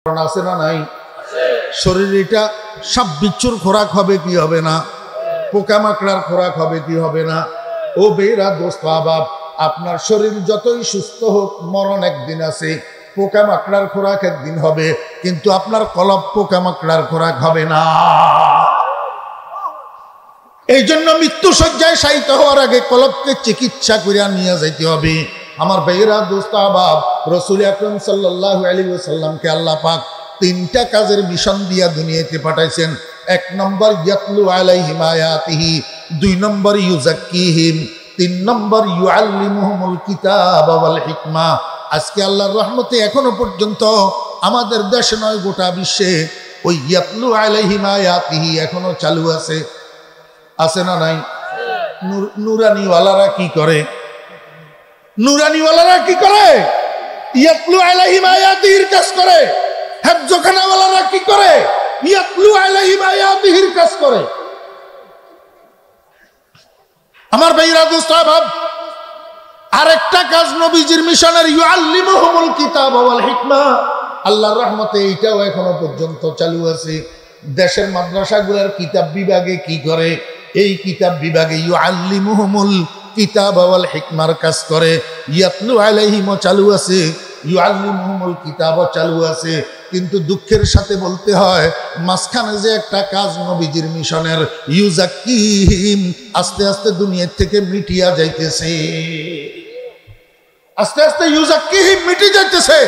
আছে না নাই? শরীর এটা সব বিচ্ছুর খোরাক হবে কি হবে না? পোকামাকড়ার খোরাক হবে কি হবে না? ও বেরা দোস্ত আবাব, আপনার শরীর যতই সুস্থ হোক, মরণ একদিন আছে। পোকামাকড়ার খোরাক একদিন হবে, কিন্তু আপনার কলব পোকামাকড়ার খোরাক হবে না। এই জন্য মৃত্যু শয্যায় শায়িত হওয়ার আগে কলবকে চিকিৎসা করিয়া নিয়ে যাইতে হবে। আমার ভাইয়েরা দোস্ত আবাব, রাসূল আকরাম সাল্লাল্লাহু আলাইহি ওয়াসাল্লামকে আল্লাহ পাক তিনটা কাজের মিশন দিয়া দুনিয়াতে পাঠাইছেন। এক নম্বর ইয়াতলু আলাইহিম আয়াতিহি, দুই নম্বর ইউজাক্কিহিম, তিন নম্বর ইউআল্লিমুহুমুল কিতাবা ওয়াল হিকমা। আজকে আল্লাহর রহমতে এখনো পর্যন্ত আমাদের দেশে নয়, গোটা বিশ্বে ওই ইয়াতলু আলাইহিম আয়াতিহি এখনো চালু আছে। আছে না নাই? নুরানিওয়ালারা কি করে? নুরানিওয়ালারা কি করে? ইয়াতলু আলাইহিম আয়াতিহির কাজ করে। হেফজখানাওয়ালারা কি করে? ইয়াতলু আলাইহিম আয়াতিহির কাজ করে। আমার ভাইরা দোস্ত আবাব, আরেকটা কাজ নবীজির মিশনের, ইউআল্লিমুহুমুল কিতাবা ওয়াল হিকমা। আল্লাহর রহমতে এইটাও এখনো পর্যন্ত চালু আছে। দেশের মাদ্রাসাগুলোর কিতাব বিভাগে কি করে? এই কিতাব বিভাগে ইউআল্লিমুহুমুল কিতাবা ওয়াল হিকমার কাজ করে। ইয়াতলু আলাইহিমও চালু আছে, ইউআল্লিমুহুমুল কিতাবও চালু আছে। কিন্তু দুঃখের সাথে বলতে হয়, মাঝখানে যে একটা কাজ নবীজির মিশনের, ইউজাক্কিহিম, আস্তে আস্তে দুনিয়ার থেকে মিটিয়া যাইতেছে। আস্তে আস্তে ইউজাক্কিহিম মিটে যাইতেছে।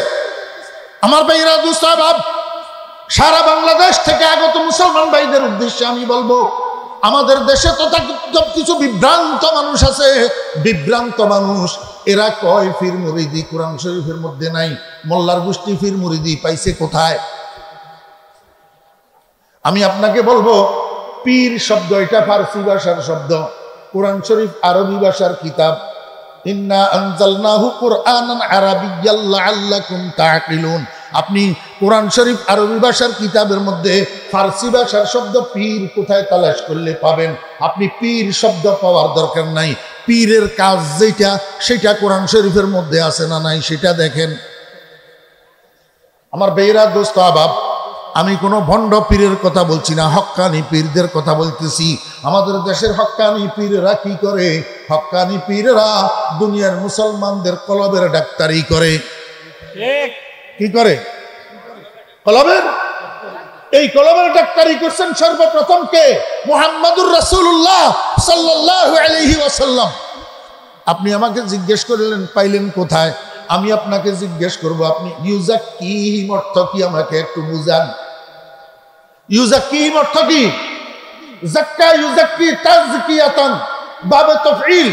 আমার ভাইরা দোস্ত আবাব, সারা বাংলাদেশ থেকে আগত মুসলমান ভাইদের উদ্দেশ্যে আমি বলবো, আমাদের দেশে তথাকথিত কিছু বিভ্রান্ত মানুষ আছে। বিভ্রান্ত মানুষ, এরা কয় ফির মুরিদি কোরআন শরীফের মধ্যে নাই। মোল্লার গোষ্ঠী ফির মুরিদি পাইছে কোথায়? আমি আপনাকে বলবো, পীর শব্দ এটা ফারসি ভাষার শব্দ, কোরআন শরীফ আরবি ভাষার কিতাব। ইন্না আনজালনাহু কুরআনান আরাবিয়্যান লাআল্লাকুম তাআকিলুন। আপনি কোরআন শরীফ আরবি ভাষার কিতাবের মধ্যে ফারসি ভাষার শব্দ পীর কোথায় তালাশ করলে পাবেন? আপনি পীর শব্দ পাওয়ার দরকার নাই। পীরের কাজ যেটা, সেটা কোরআন শরীফের মধ্যে আছে না নাই সেটা দেখেন। আমার বেয়েরা দোস্ত আবাব, আমি কোনো ভণ্ড পীরের কথা বলছি না, হক্কানি পীরদের কথা বলতেছি। আমাদের দেশের হক্কানি পীরেরা কি করে? হক্কানি পীরেরা দুনিয়ার মুসলমানদের কলবের ডাক্তারি করে। কি করে? কলবের। এই কলবের ডাক্তারি করছেন সর্বপ্রথম কে? মুহাম্মাদুর রাসূলুল্লাহ সাল্লাল্লাহু আলাইহি ওয়াসাল্লাম। আপনি আমাকে জিজ্ঞেস করলেন পাইলেন কোথায়? আমি আপনাকে জিজ্ঞেস করব, আপনি ইউজাক্কিহিম অর্থ কি আমাকে একটু বুঝান। ইউজাক্কিহিম অর্থ কি? যাক্কা ইউজাক্কি তাজকিয়াতান, বাবে তাফঈল,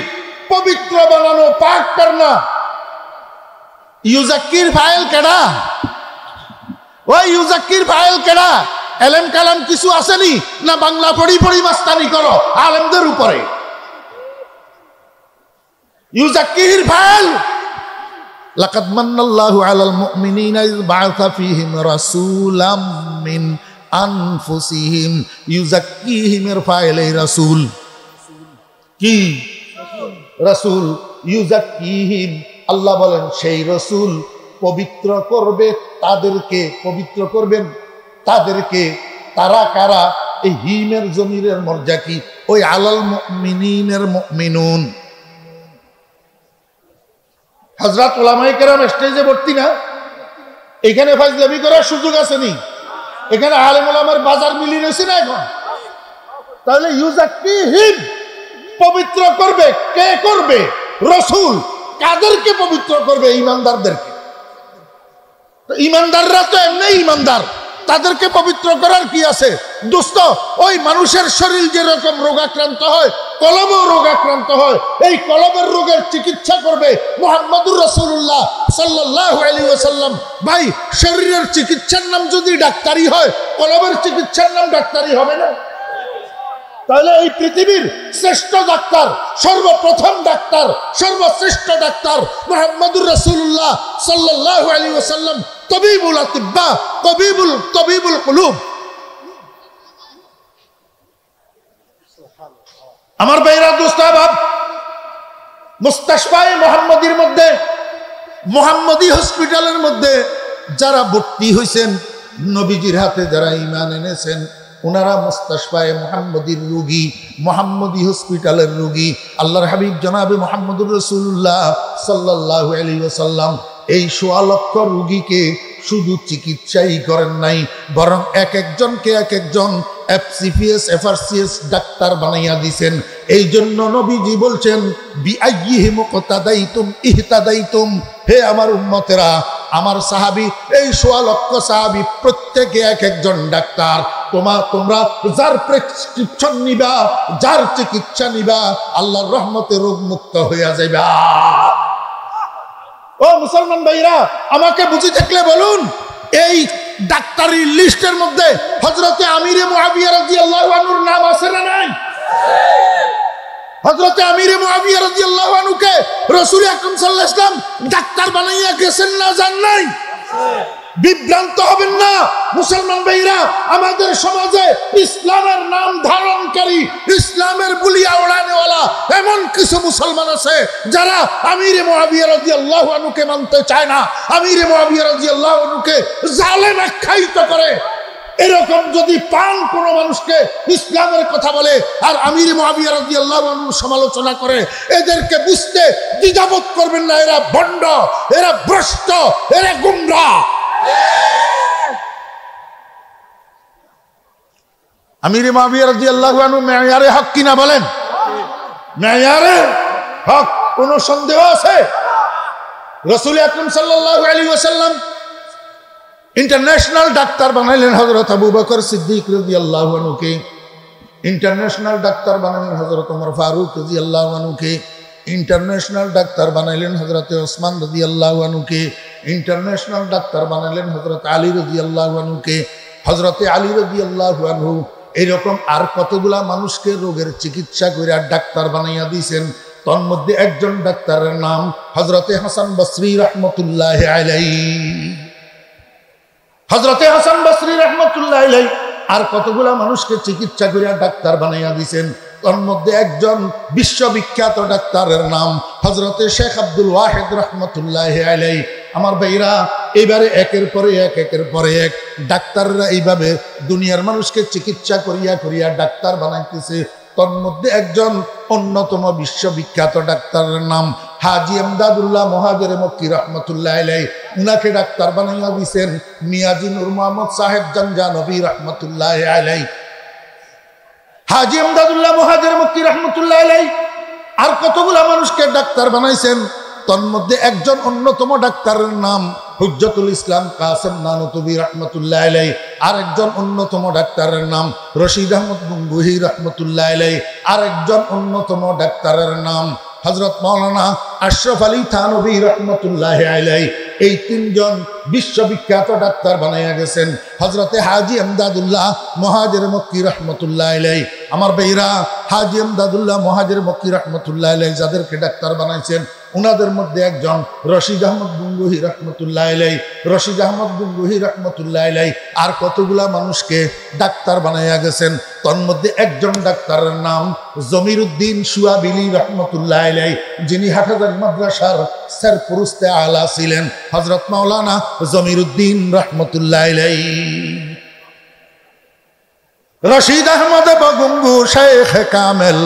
পবিত্র বানানো, পাক করনা। ইউজাক্কির ফাইল কেডা? ওই ইউজাক্কির ফাইল কেডা? এলেম কালাম কিছু আসেনি না? বাংলা পড়ি পড়ি মাস্তানি করো আলেমদের উপরে। ইউজাক্কির ফাইল, লাকাদ মান্নাল্লাহু আলাল মুমিনিনা ইয বাআসা ফীহিম রাসূলাম মিন আনফুসিহিম। ইউজাক্কিহিমের ফাইল এই রাসূল। কি রাসূল? ইউজাক্কিহিম, আল্লাহ বলেন সেই রাসূল পবিত্র করবে তাদেরকে। পবিত্র করবেন তাদেরকে। তারা কারা? এই হিমের জমিরের মর্যাদা কি? ওই আলাল মুমিনিনের মুমিনুন। হযরত উলামায়ে কেরাম স্টেজে ভর্তি না? এখানে ফাজলামি করার সুযোগ আসেনি? এখানে আলেম উলামার বাজার মিলি রয়েছে না এখন? তাহলে ইউজাক্কিহিম, পবিত্র করবে কে? করবে রাসূল। কাদেরকে পবিত্র করবে? ঈমানদারদেরকে। তো ঈমানদাররা তো এমনি ঈমানদার, তাদেরকে পবিত্র করার কি আছে? দোস্ত, ওই মানুষের শরীর যেরকম রোগাক্রান্ত হয়, কলবও রোগাক্রান্ত হয়। এই কলবের রোগের চিকিৎসা করবে মুহাম্মাদুর রাসূলুল্লাহ সাল্লাল্লাহু আলাইহি ওয়াসাল্লাম। ভাই, শরীরের চিকিৎসার নাম যদি ডাক্তারি হয়, কলবের চিকিৎসার নাম ডাক্তারি হবে না? তাহলে এই পৃথিবীর শ্রেষ্ঠ ডাক্তার, সর্বপ্রথম ডাক্তার, সর্বশ্রেষ্ঠ ডাক্তার মুহাম্মাদুর রাসূলুল্লাহ সাল্লাল্লাহু আলাইহি ওয়াসাল্লাম, তবিবুল আতিব্বা, তবিবুল কুলুব। আমার ভাইরা দোস্ত আবাব, মুস্তাশফায়ে মুহাম্মদীর মধ্যে, মুহাম্মদী হসপিটালের মধ্যে যারা ভর্তি হয়েছেন নবীজির হাতে যারা ঈমান এনেছেন ওনারা মুস্তাশফায়ে মুহাম্মদীর রোগী, মুহাম্মদী হসপিটালের রোগী। আল্লাহর হাবিব জনাবে মুহাম্মদুর রাসূলুল্লাহ সাল্লাল্লাহু আলাইহি ওয়াসাল্লাম এই ১৬ লক্ষ রোগীকে শুধু চিকিৎসাই করেন নাই, বরং এক একজনকে এক একজন এফসিপিএস এফআরসিএস ডাক্তার বানাইয়া দিছেন। এই জন্য নবীজি বলছেন বিআইয়িহিম মুকতাদাইতুম ইহতাদাইতুম, হে আমার উম্মতেরা, আমার সাহাবী, এই ১৬ লক্ষ সাহাবী প্রত্যেকে এক একজন ডাক্তার। তোমরা যার প্রেসক্রিপশন নিবা, যার চিকিৎসা নিবা, আল্লাহর রহমতে রোগ মুক্ত হইয়া যাইবা। ও মুসলমান ভাইরা, আমাকে বুঝি থাকলে বলুন, এই ডাক্তারি লিস্টের মধ্যে হযরতে আমিরে মুআবিয়া রাদিয়াল্লাহু আনহুর নাম আছে না নাই? হযরতে আমিরে মুআবিয়া রাদিয়াল্লাহু আনহুকে রাসূল আকরাম সাল্লাল্লাহু আলাইহি ওয়াসাল্লাম ডাক্তার বানাইয়া গেছেন না, জান নাই? বিভ্রান্ত হবেন না মুসলমান ভাইরা। আমাদের সমাজে ইসলামের নাম ধারণকারী, ইসলামের বুলিয়া ওড়ানেওয়ালা এমন কিছু মুসলমান আছে যারা আমিরে মুআবিয়া রাদিয়াল্লাহু আনহুকে মানতে চায় না, আমিরে মুআবিয়া রাদিয়াল্লাহু আনহুকে জালেম আখ্যায়িত করে। এরকম যদি পান কোন মানুষকে ইসলামের কথা বলে আর আমিরে মুআবিয়া রাদিয়াল্লাহু আনহুর সমালোচনা করে, এদেরকে বুঝতে দ্বিধাবোধ করবেন না। এরা ভণ্ড, এরা ভ্রষ্ট, এরা গুমরাহ। আমিরে মুআবিয়া রাদিয়াল্লাহু আনহু মেয়ারে হক কিনা বলেন? মেয়ারে হক, কোন সন্দেহ আছে? রাসূল আকরাম সাল্লাল্লাহু আলাইহি ওয়াসাল্লাম ইন্টারন্যাশনাল ডাক্তার বানাইলেন হযরত আবু বকর সিদ্দিক রাদিয়াল্লাহু আনহুকে, ইন্টারন্যাশনাল ডাক্তার বানাইলেন হযরত ওমর ফারুক রাদিয়াল্লাহু আনহুকে, ইন্টারন্যাশনাল ডাক্তার বানাইলেন হযরত ওসমান রাদিয়াল্লাহু আনহুকে, ইন্টারন্যাশনাল ডাক্তার বানাইলেন হযরত আলী রাদিয়াল্লাহু আনহুকে, হযরত আলী রাদিয়াল্লাহু আনহু এরকম আর কতগুলা মানুষকে রোগের চিকিৎসা করে ডাক্তার বানাইয়া দিয়েছেন। তার মধ্যে একজন ডাক্তারের নাম হযরতে হাসান বসরি রাহমাতুল্লাহি আলাইহি। হযরতে হাসান বসরি রাহমাতুল্লাহি আলাইহি আর কতগুলা মানুষকে চিকিৎসা করে ডাক্তার বানাইয়া দিয়েছেন। তার মধ্যে একজন বিশ্ববিখ্যাত ডাক্তারের নাম হযরতে শেখ আব্দুল ওয়াহিদ রাহমাতুল্লাহি আলাইহি। আমার ভাইরা, এইবারে একের পরে এক ডাক্তাররা এইভাবে দুনিয়ার মানুষকে চিকিৎসা করিয়া করিয়া ডাক্তার বানাইতেছে। তার মধ্যে একজন অন্যতম বিশ্ববিখ্যাত ডাক্তারের নাম হাজী এমদাদুল্লাহ মুহাজির মক্কি রাহমাতুল্লাহি আলাইহি। উনাকে ডাক্তার বানাইয়া দিয়েছেন মিয়াজি নূর মোহাম্মদ সাহেব জানজানবী রাহমাতুল্লাহি আলাইহি। হাজী এমদাদুল্লাহ মুহাজির মক্কি রাহমাতুল্লাহি আলাইহি আর কতগুলা মানুষকে ডাক্তার বানাইছেন। তার মধ্যে একজন অন্যতম ডাক্তারের নাম হুজ্জাতুল ইসলাম কাসেম নানুতুবি রাহমাতুল্লাহি আলাইহি, আর একজন অন্যতম ডাক্তারের নাম রশিদ আহমদ গঙ্গুহি রাহমাতুল্লাহি আলাইহি, আর একজন অন্যতম ডাক্তারের নাম হযরত মাওলানা আশরাফ আলী থানভী রাহমাতুল্লাহি আলাইহি। এই তিনজন বিশ্ববিখ্যাত ডাক্তার বানাইয়া গেছেন হযরতে হাজী এমদাদুল্লাহ মুহাজির মক্কি রাহমাতুল্লাহি আলাইহি। আমার ভাইরা, হাজী এমদাদুল্লাহ মুহাজির মক্কি রাহমাতুল্লাহি আলাইহি যাদেরকে ডাক্তার বানাইছেন উনাদের মধ্যে একজন রশিদ আহমদ গঙ্গুহি রাহমাতুল্লাহি আলাইহি। রশিদ আহমদ গঙ্গুহি রাহমাতুল্লাহি আলাইহি আর কতগুলা মানুষকে ডাক্তার বানাইয়া গেছেন। তার মধ্যে একজন ডাক্তারের নাম জমিরউদ্দিন শুয়াবিলি রাহমাতুল্লাহি আলাইহি, যিনি হাফেজাল মাদ্রাসার সরপুরুস্তে আলা ছিলেন হযরত মাওলানা জমিরউদ্দিন রাহমাতুল্লাহি আলাইহি। রশিদ আহমদ বগঙ্গু শেখ কামেল,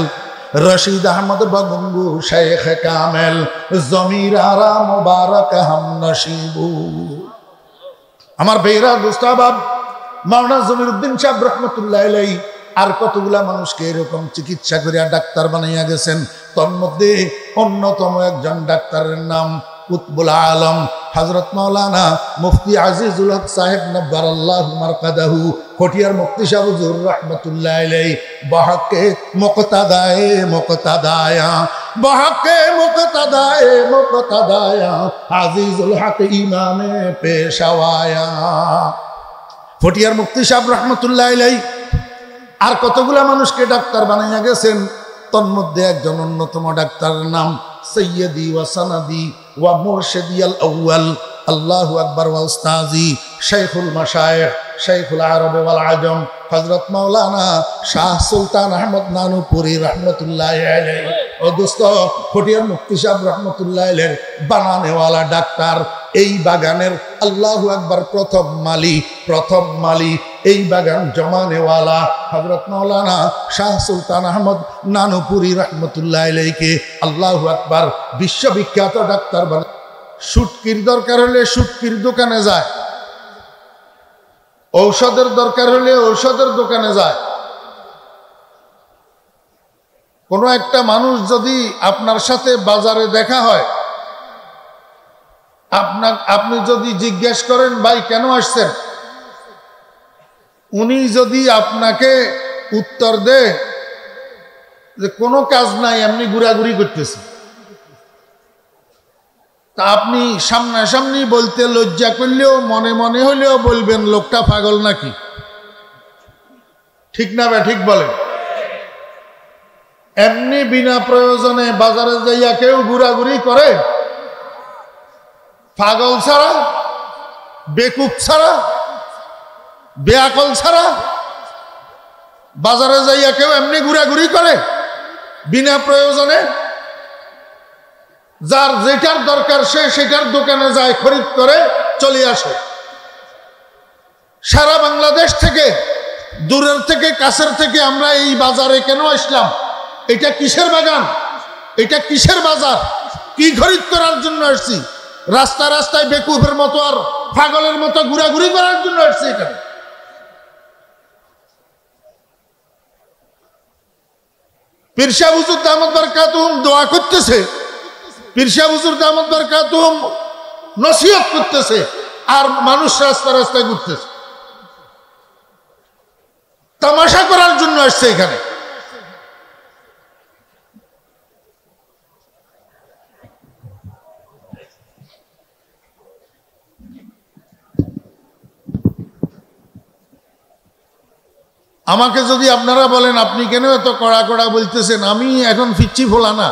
রশিদ আহমদ বগঙ্গু শেখ কামেল, জমির আরা মুবারক হাম নশিবু। আমার ভাইরা, দোস্তাবাব, মাওলানা জমিরউদ্দিন সাহেব রাহমাতুল্লাহি আলাইহি আর কতগুলা মানুষকে এরকম চিকিৎসা করিয়া ডাক্তার বানাইয়া গেছেন। তার মধ্যে অন্যতম একজন ডাক্তারের নাম কুতবুল আলম হযরত মাওলানা মুফতি আজিজুল হক সাহেব নব্বারাল্লাহু মারকাদাহু, খটিয়ার মুফতি সাহেব হুজুর রাহমাতুল্লাহি আলাইহি। বহকে মুকতাদায়ে মুকতাদায়া, বহকে মুকতাদায়ে মুকতাদায়া, আজিজুল হক ইমামে পেশাওয়ায়া। খটিয়ার মুফতি সাহেব রাহমাতুল্লাহি আলাইহি আর কতগুলা মানুষকে ডাক্তার বানাইয়া গেছেন। তার মধ্যে একজন অন্যতম ডাক্তারের নাম সৈয়দি ওয়া সানাদি ওয়া মুরশিদি আল আউয়াল, আল্লাহু আকবার, ওয়া উস্তাজি শাইখুল মাশায়েখ শাইখুল আরব ওয়াল আজম হযরত মাওলানা শাহ সুলতান আহমদ নানুপুরি রাহমাতুল্লাহি আলাইহি। ও দোস্ত, খটিয়ার মুফতি সাহেব রাহমাতুল্লাহি আলাইহি বানানেওয়ালা ডাক্তার এই বাগানের আল্লাহু আকবার প্রথম মালি এই বাগান জমানেওয়ালা হযরত মাওলানা শাহ সুলতান আহমদ নানুপুরি রহমতুল্লাহ আলাইহিকে আল্লাহু আকবার বিশ্ববিখ্যাত ডাক্তার বলে। শুটকির দরকার হলে শুটকির দোকানে যায়, ঔষধের দরকার হলে ঔষধের দোকানে যায়। কোনো একটা মানুষ যদি আপনার সাথে বাজারে দেখা হয়, আপনি যদি জিজ্ঞেস করেন ভাই কেন আসছেন, উনি যদি আপনাকে উত্তর দেয় যে কোনো কাজ নাই এমনি ঘোরাঘুরি করতেছে, তা আপনি সামনাসামনি বলতে লজ্জা করলেও মনে মনে হলেও বলবেন লোকটা পাগল নাকি? ঠিক না বা ঠিক বলেন? এমনি বিনা প্রয়োজনে বাজারে যাইয়া কেউ ঘোরাঘুরি করে? পাগল ছাড়া, বেকুব ছাড়া, বেয়াকল ছাড়া বাজারে যাইয়া কেউ এমনি ঘোরাঘুরি করে বিনা প্রয়োজনে? যার যেটার দরকার সে সেটার দোকানে যায়, খরিদ করে চলে আসে। সারা বাংলাদেশ থেকে, দূরের থেকে কাছের থেকে আমরা এই বাজারে কেন আসলাম? এটা কিসের বাগান? এটা কিসের বাজার? কি খরিদ করার জন্য আসছি? রাস্তা রাস্তায় বেকুবের মতো আর পাগলের মতো ঘোরাঘুরি করার জন্য আসছি এখানে? পীর সাহেব হুজুর দামাত বারকাতুহুম দোয়া করতেছে, পীর সাহেব হুজুর দামাত বারকাতুহুম নসিহত করতেছে, আর মানুষ রাস্তা রাস্তায় ঘুরতেছে। তামাশা করার জন্য আসছে এখানে। আমাকে যদি আপনারা বলেন আপনি কেন এত কড়া কড়া বলতেছেন, আমি এখন ফিচ্ছি ফোলা না,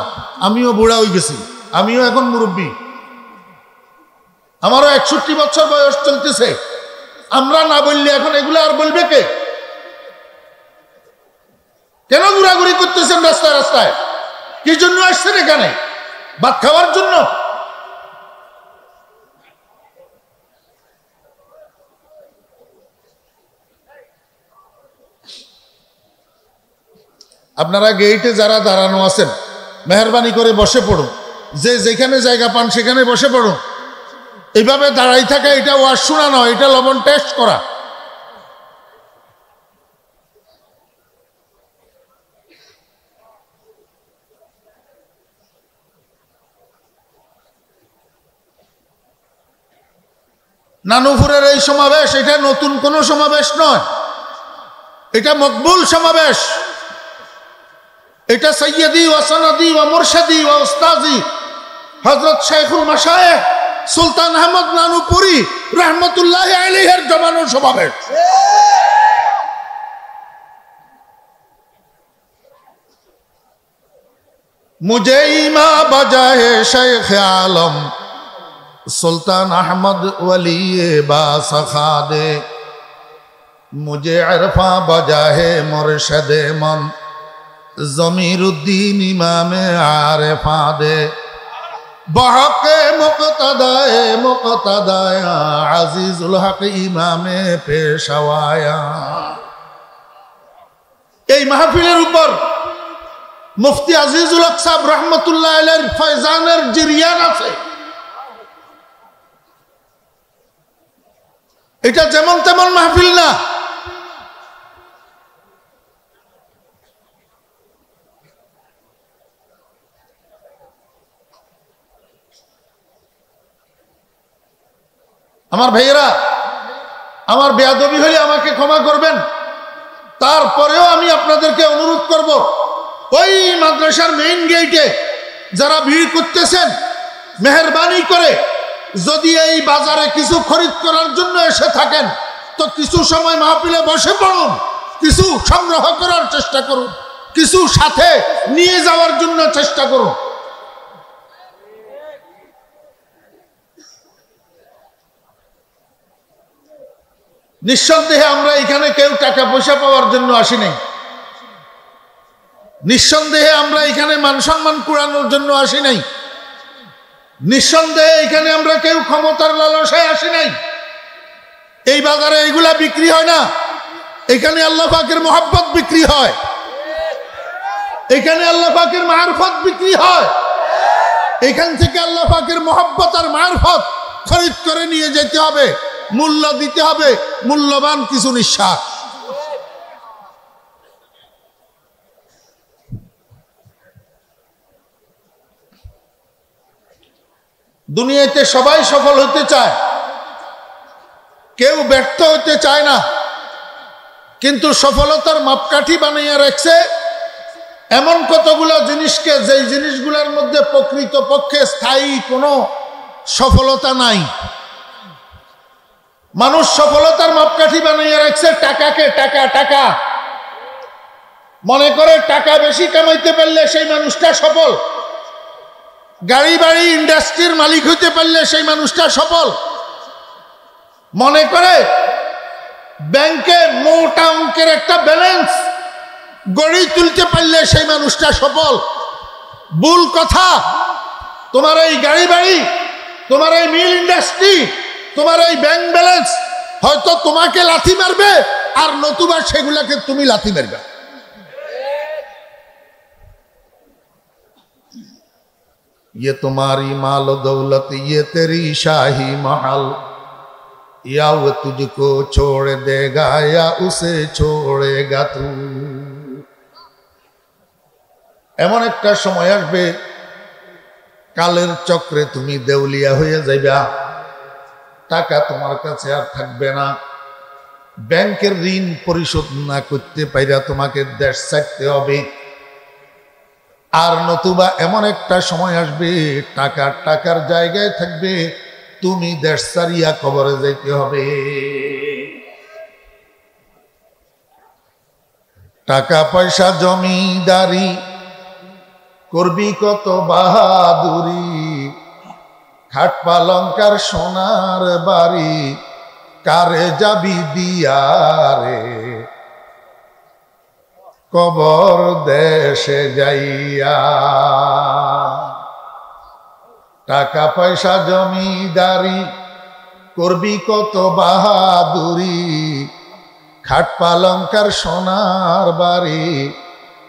আমিও বুড়া হয়ে গেছি, আমিও এখন মুরব্বী, আমারও 61 বছর বয়স চলতেছে। আমরা না বললে এখন এগুলো আর বলবে কে? কেন ঘোরাঘুরি করতেছেন রাস্তায় রাস্তায়? কি জন্য আসছেন এখানে? ভাত খাওয়ার জন্য? আপনারা গেইটে যারা দাঁড়ানো আছেন মেহরবানি করে বসে পড়ুন, যে যেখানে জায়গা পান সেখানে বসে পড়ুন। এইভাবে দাঁড়াই থাকা এটা ওয়াজ শোনা নয়, এটা লবণ টেস্ট করা। নানুপুরের এই সমাবেশ এটা নতুন কোন সমাবেশ নয়, এটা মকবুল সমাবেশ। এটা সৈয়দি ওয়া সনদি ওয়া মুরশিদি ওয়া উস্তাজি হযরত শাইখুল মাশায়েখ সুলতান আহমদ নানুপুরি রহমতুল্লাহি আলাইহির জমানোর সমাবেশ। মুঝে ইমা বাজায়ে শেখ আলম সুলতান আহমদ ওয়ালি বাসখাদে, মুঝে ইরফা বাজায়ে মুরশিদে মন জমিরুদ্দিন ইমামে আরেফা দে, বহকে মুক্তদায়া আজিজুল হক ইমামে পেশাওয়ায়া। এই মাহফিলের উপর মুফতি আজিজুল হক সাহেব রহমতুল্লাহ আলাইহির ফয়জানের জিরিয়ান আছে। এটা যেমন তেমন মাহফিল না। আমার ভাইয়েরা, আমার বেয়াদবি হলে আমাকে ক্ষমা করবেন। তারপরেও আমি আপনাদেরকে অনুরোধ করব, ওই মাদ্রাসার মেইন গেটে যারা ভিড় করতেছেন মেহেরবানি করে যদি এই বাজারে কিছু খরিদ করার জন্য এসে থাকেন তো কিছু সময় মাহফিলে বসে পড়ুন, কিছু সংগ্রহ করার চেষ্টা করুন, কিছু সাথে নিয়ে যাওয়ার জন্য চেষ্টা করুন। নিঃসন্দেহে আমরা এখানে কেউ টাকা পয়সা পাওয়ার জন্য আসি নাই, নিঃসন্দেহে আমরা এখানে মান সম্মান কুড়ানোর জন্য আসি নাই। নিঃসন্দেহে এখানে আমরা কেউ ক্ষমতার লালসায় আসি নাই। এই বাজারে এইগুলা বিক্রি হয় না, এখানে আল্লাহ পাকের মহব্বত বিক্রি হয়, এখানে আল্লাহ পাকের মারফত বিক্রি হয়। এখান থেকে আল্লাহ পাকের মহব্বত আর মারফত খরিদ করে নিয়ে যেতে হবে, মূল্য দিতে হবে, মূল্যবান কিছু নিঃশ্বাস। দুনিয়াতে সবাই সফল হতে চায়, কেউ ব্যর্থ হতে চায় না, কিন্তু সফলতার মাপকাঠি বানিয়ে রাখছে এমন কতগুলো জিনিসকে, যেই জিনিসগুলোর মধ্যে প্রকৃত পক্ষে স্থায়ী কোনো সফলতা নাই। মানুষ সফলতার মাপকাঠি বানিয়ে রাখছে টাকাকে। টাকা টাকা মনে করে টাকা বেশি কামাইতে পারলে সেই মানুষটা সফল, গাড়ি বাড়ি ইন্ডাস্ট্রির মালিক হইতে পারলে সেই মানুষটা সফল, মনে করে ব্যাংকে মোটা অঙ্কের একটা ব্যালেন্স গড়ি তুলতে পারলে সেই মানুষটা সফল। ভুল কথা। তোমার এই গাড়ি বাড়ি, তোমার এই মিল ইন্ডাস্ট্রি, তোমার এই ব্যাংক ব্যালেন্স হয়তো তোমাকে লাথি মারবে, আর নতুবা সেগুলাকে তুমি লাথি মারবে। ये तुम्हारी माल दौलत, ये तेरी शाही महल, या वो तुझको छोड़ देगा या उसे छोड़ेगा तू। এমন একটা সময় আসবে কালের চক্রে তুমি দেউলিয়া হয়ে যাইবা, টাকা তোমার কাছে আর থাকবে না, ব্যাংকের ঋণ পরিশোধ না করতে পাইরা তোমাকে দেশ ছাড়তে হবে। আর নতুবা এমন একটা সময় আসবে টাকা টাকার জায়গায় থাকবে, তুমি দেশ ছাড়িয়া কবরে যাইতে হবে। টাকা পয়সা জমিদারি করবি কত বাহাদুরি, খাট পালঙ্কার সোনার বাড়ি কারে যাবি দিয়ারে, কবর দেশে যাইয়া। টাকা পয়সা জমিদারি করবি কত বাহাদুরি, খাট পালঙ্কার সোনার বাড়ি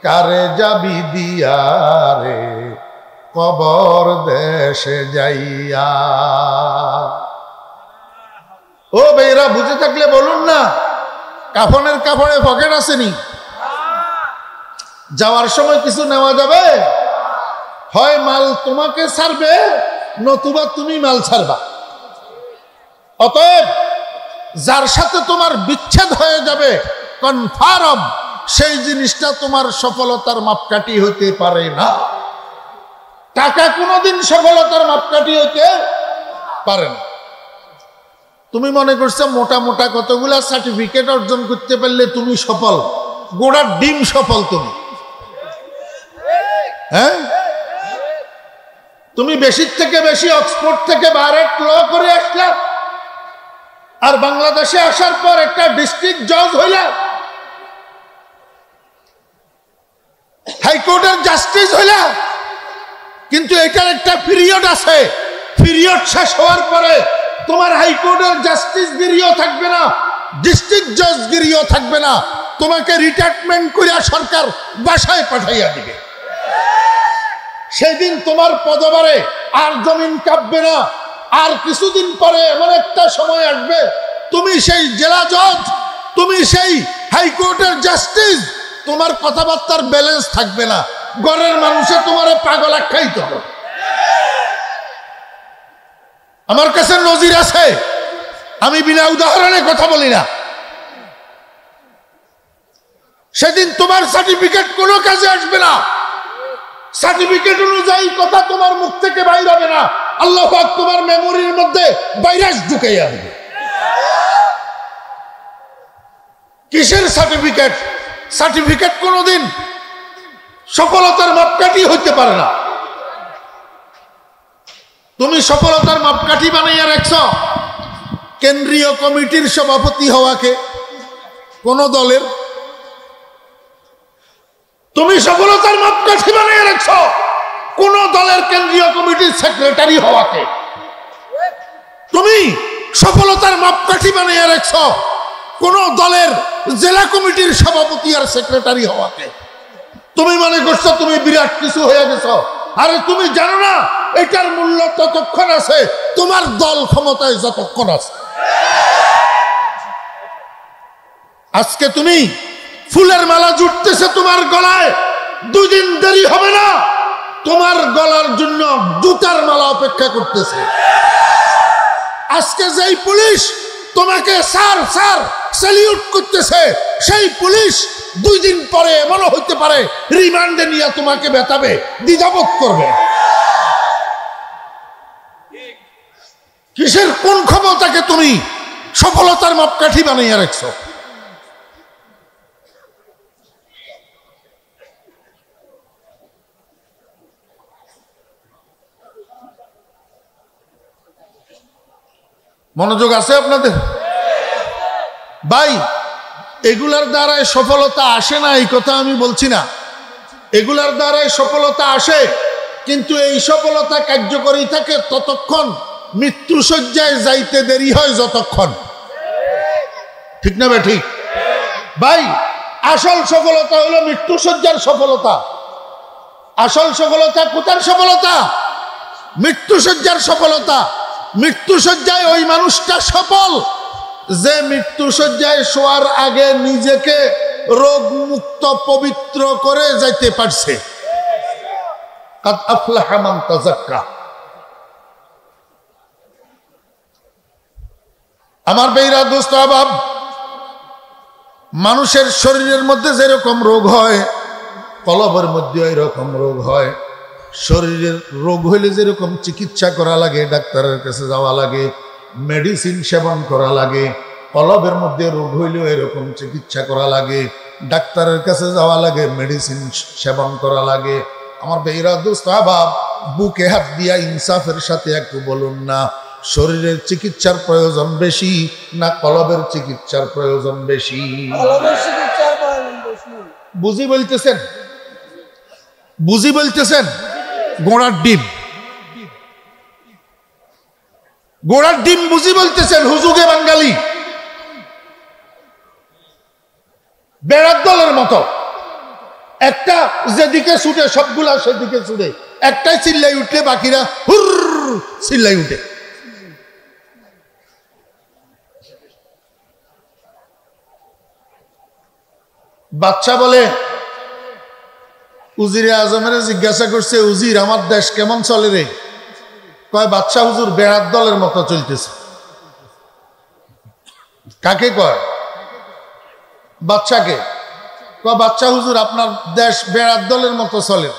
কারে যাবি দিয়ারে, কবর দেশে যাইয়া। ও বেরা, বুঝে থাকলে বলুন না, কাফনের কাপড়ে পকেট আসেনি? যাওয়ার সময় কিছু নেওয়া যাবে? হয় মাল তোমাকে ছাড়বে, নতুবা তুমি মাল ছাড়বা। অতএব যার সাথে তোমার বিচ্ছেদ হয়ে যাবে কনফার্ম, সেই জিনিসটা তোমার সফলতার মাপকাঠি হতে পারে না। টাকা কোনোদিন সফলতার মাপকাঠি হতে পারে না। তুমি মনে করছো মোটা মোটা কতগুলা সার্টিফিকেট অর্জন করতে পারলে তুমি সফল, গোড়ার ডিম সফল তুমি। হ্যাঁ, তুমি বেশির থেকে বেশি অক্সফোর্ড থেকে বারেট ল করে আসলা, আর বাংলাদেশে আসার পর একটা ডিস্ট্রিক্ট জজ হইলা, হাইকোর্টের জাস্টিস হইলা, কিন্তু এটার একটা পিরিয়ড আছে। পিরিয়ড শেষ হওয়ার পরে তোমার হাইকোর্টের জাস্টিস গিরিও থাকবে না, ডিস্ট্রিক্ট জজ গিরিও থাকবে না, তোমাকে রিটায়ারমেন্ট করিয়া সরকার বাসায় পাঠাইয়া দিবে। সেদিন তোমার পদভারে আর জমিন কাঁপবে না। আর কিছুদিন পরে এমন একটা সময় আসবে, তুমি সেই জেলা জজ, তুমি সেই হাইকোর্টের জাস্টিস, তোমার কথাবার্তার ব্যালেন্স থাকবে না। ঘরের মানুষে তোমার পাগল আখ্যায়িত হবে। আমার কাছে নজির আছে, আমি বিনা উদাহরণে কথা বলি না। সেদিন তোমার সার্টিফিকেট কোনো কাজে আসবে না, সার্টিফিকেট অনুযায়ী কথা তোমার মুখ থেকে বাইর হবে না। আল্লাহ পাক তোমার মেমোরির মধ্যে ভাইরাস ঢুকাইয়া দিবে। কিসের সার্টিফিকেট? সার্টিফিকেট কোনোদিন সফলতার মাপকাঠি হইতে পারে না। তুমি সফলতার মাপকাঠি বানাইয়া রাখছ কেন্দ্রীয় কমিটির সভাপতি হওয়াকে, কোন দলের। তুমি সফলতার মাপকাঠি বানিয়ে রাখছ কোন দলের কেন্দ্রীয় কমিটির সেক্রেটারি হওয়াকে। তুমি সফলতার মাপকাঠি বানিয়ে রেখছ কোন দলের জেলা কমিটির সভাপতি আর সেক্রেটারি হওয়াকে। তুমি মনে করছো তুমি বিরাট কিছু হয়ে গেছ। আরে তুমি জানো না এটার মূল্য ততক্ষণ আছে তোমার দল ক্ষমতায় যতক্ষণ আছে। আজকে তুমি ফুলের মালা জুটতেছে তোমার গলায়, 2 দিন দেরি হবে না তোমার গলার জন্য জুতার মালা অপেক্ষা করতেছে। আজকে যেই পুলিশ তোমাকে স্যার স্যার স্যালিউট করতেছে, সেই পুলিশ 2 দিন পরে এমনও হইতে পারে রিমান্ডে নিয়ে তোমাকে বেতাবে, দ্বিধাবোধ করবে। কিসের কোন ক্ষমতাকে তুমি সফলতার মাপকাঠি বানিয়ে রাখছো? মনোযোগ আছে আপনাদের? ভাই, এগুলার দ্বারাই সফলতা আসে না এই কথা আমি বলছি না, এগুলার দ্বারাই সফলতা আসে, কিন্তু এই সফলতা কার্যকরী থাকে ততক্ষণ মৃত্যুশয্যায় যাইতে দেরি হয় যতক্ষণ। ঠিক না ভাই? ঠিক ভাই, আসল সফলতা হলো মৃত্যুশয্যার সফলতা। আসল সফলতা কোথার সফলতা? মৃত্যুশয্যার সফলতা। মৃত্যুশয্যায় ওই মানুষটা সফল যে মৃত্যুশয্যায় শোয়ার আগে নিজেকে রোগ মুক্ত পবিত্র করে যাইতে পারছে। কাদ আফলাহা মান তাযাক্কা। আমার বেইরা দোস্ত আবাব, মানুষের শরীরের মধ্যে যেরকম রোগ হয় কলবের মধ্যে এরকম রোগ হয়। শরীরের রোগ হইলে যেরকম চিকিৎসা করা লাগে, ডাক্তারের কাছে যাওয়া লাগে, মেডিসিন সেবন করা লাগে, কলবের মধ্যে রোগ হইলেও এরকম চিকিৎসা করা লাগে, ডাক্তারের কাছে যাওয়া লাগে, মেডিসিন সেবন করা লাগে। আমার বেইরা দোস্ত আবাব, বুকে হাত দিয়া ইনসাফের সাথে একটু বলুন না, শরীরের চিকিৎসার প্রয়োজন বেশি না কলবের চিকিৎসার প্রয়োজন বেশি? বুঝি বলতেছেন? বুঝি বলতেছেন? গোড়ার ডিম, গোড়ার ডিম বুঝি বলতেছেন হুজুগে বাঙালি। বেড়ার দলের মতো একটা যেদিকে ছুটে সবগুলা সেদিকে ছুটে, একটাই চিল্লাই উঠলে বাকিরা হুর চিল্লাই উঠে। বাচ্চা বলে উজিরে আজমের জিজ্ঞাসা করছে, উজির আমার দেশ কেমন চলে রে? কয় বাচ্চা হুজুর বেড়ার দলের মতো চলতেছে। কাকে কয়? বাচ্চাকে। কয় বাচ্চা হুজুর আপনার দেশ বেড়ার দলের মতো চলে।